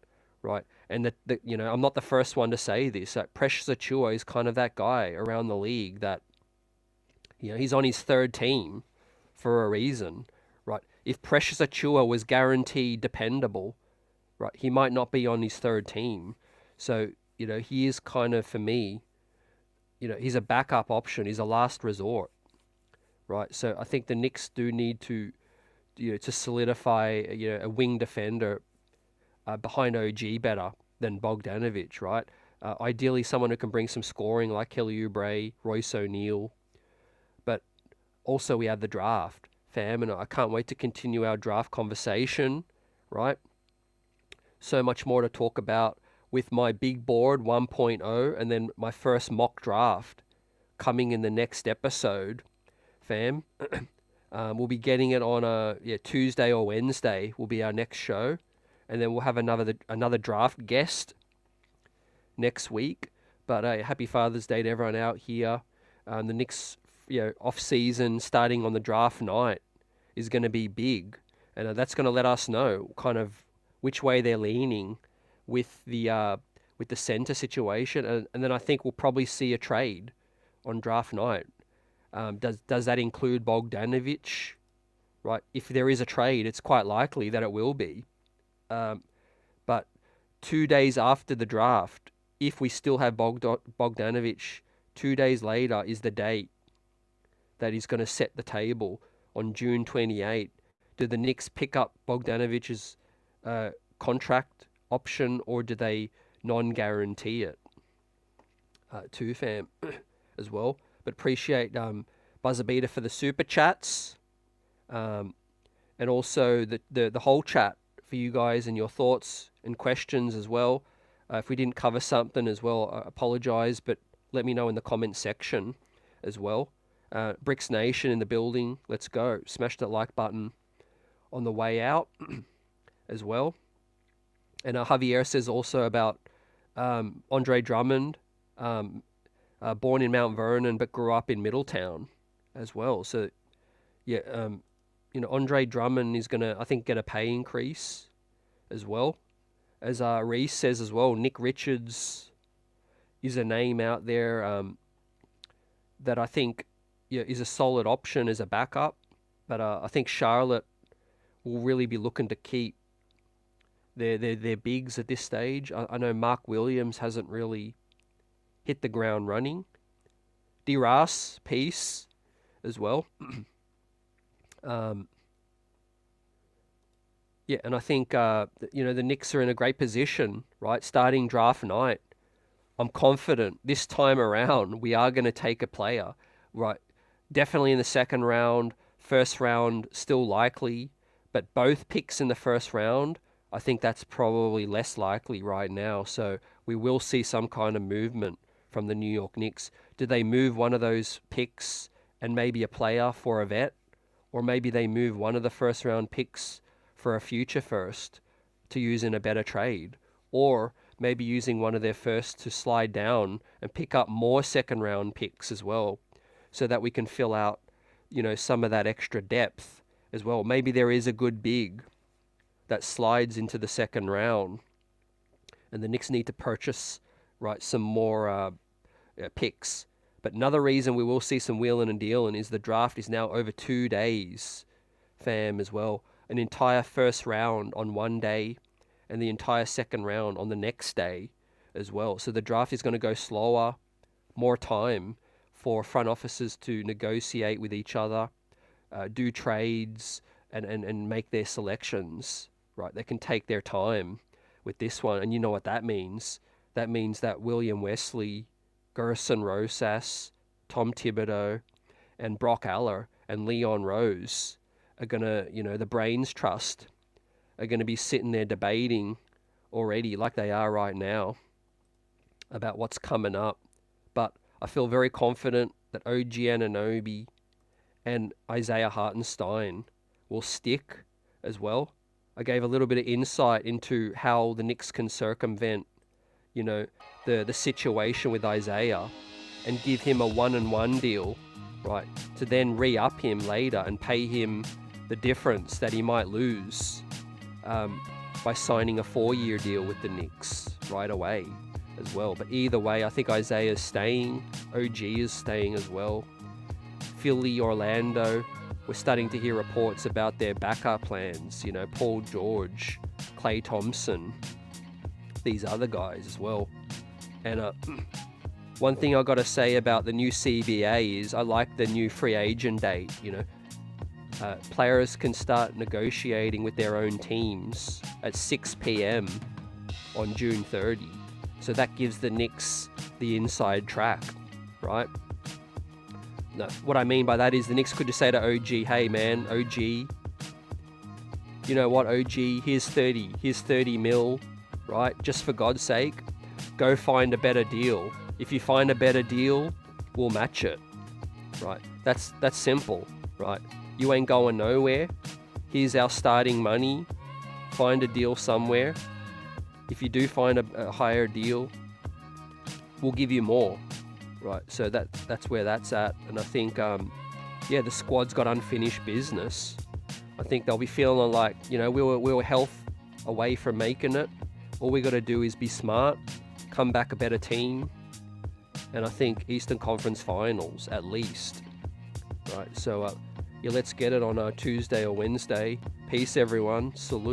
right? And I'm not the first one to say this. That Precious Achiuwa is kind of that guy around the league that, he's on his third team for a reason, right? If Precious Achiuwa was guaranteed dependable, right, he might not be on his third team. So, he is kind of, for me, he's a backup option. He's a last resort, right? So I think the Knicks do need to, to solidify, a wing defender behind OG better than Bogdanovic, right? Ideally, someone who can bring some scoring like Kelly Oubre, Royce O'Neal. But also we have the draft, fam, and I can't wait to continue our draft conversation, right? So much more to talk about with my big board 1.0 and then my first mock draft coming in the next episode, fam. We'll be getting it on Tuesday or Wednesday will be our next show, and then we'll have another draft guest next week. But happy Father's Day to everyone out here. The Knicks off season starting on the draft night is going to be big, and that's going to let us know kind of which way they're leaning with the center situation, and then I think we'll probably see a trade on draft night. Does that include Bogdanovic? Right, if there is a trade, it's quite likely that it will be. But 2 days after the draft, if we still have Bogdanovic, 2 days later is the date that he's going to set the table on June 28. Do the Knicks pick up Bogdanovic's contract option, or do they non-guarantee it too, fam, as well? But appreciate Buzzer Beater for the super chats, and also the whole chat for you guys and your thoughts and questions as well. If we didn't cover something as well, I apologize, but let me know in the comment section as well. Bricks Nation in the building, let's go. Smash that like button on the way out as well. And Javier says also about Andre Drummond, born in Mount Vernon but grew up in Middletown as well. So, Andre Drummond is going to, I think, get a pay increase as well. As Reese says as well, Nick Richards is a name out there that I think is a solid option as a backup. But I think Charlotte will really be looking to keep their bigs at this stage. I know Mark Williams hasn't really hit the ground running. D-Ras, peace as well. And I think, the Knicks are in a great position, right? Starting draft night. I'm confident this time around we are going to take a player, right? Definitely in the second round, first round still likely, but both picks in the first round, I think that's probably less likely right now. So we will see some kind of movement from the New York Knicks. Do they move one of those picks and maybe a player for a vet? Or maybe they move one of the first round picks for a future first to use in a better trade? Or maybe using one of their first to slide down and pick up more second round picks as well, so that we can fill out, some of that extra depth as well. Maybe there is a good big that slides into the second round, and the Knicks need to purchase, right, some more picks. But another reason we will see some wheeling and dealing is the draft is now over 2 days, fam, as well. An entire first round on one day and the entire second round on the next day as well. So the draft is going to go slower, more time for front offices to negotiate with each other, do trades, and make their selections, right? They can take their time with this one. And you know what that means? That means that William Wesley, Gerson Rosas, Tom Thibodeau, and Brock Aller and Leon Rose are going to, the Brains Trust are going to be sitting there debating already, like they are right now, about what's coming up. But I feel very confident that OG Anunoby and Isaiah Hartenstein will stick as well. I gave a little bit of insight into how the Knicks can circumvent, the situation with Isaiah and give him a 1-and-1 deal, right, to then re-up him later and pay him the difference that he might lose by signing a 4-year deal with the Knicks right away as well. But either way, I think Isaiah's staying, OG is staying as well. Philly, Orlando, we're starting to hear reports about their backup plans, Paul George, Klay Thompson, these other guys as well. And one thing I got to say about the new CBA is I like the new free agent date. Players can start negotiating with their own teams at 6 p.m. on June 30. So that gives the Knicks the inside track, right? No, what I mean by that is the Knicks could just say to OG, hey man, OG, you know what, OG, here's 30 mil, right? Just for God's sake, go find a better deal. If you find a better deal, we'll match it, right? That's simple, right? You ain't going nowhere. Here's our starting money. Find a deal somewhere. If you do find a higher deal, we'll give you more, right? So that's where that's at. And I think, the squad's got unfinished business. I think they'll be feeling like, we were health away from making it. All we got to do is be smart, come back a better team, and I think Eastern Conference Finals at least, right? So let's get it on a Tuesday or Wednesday. Peace, everyone. Salute.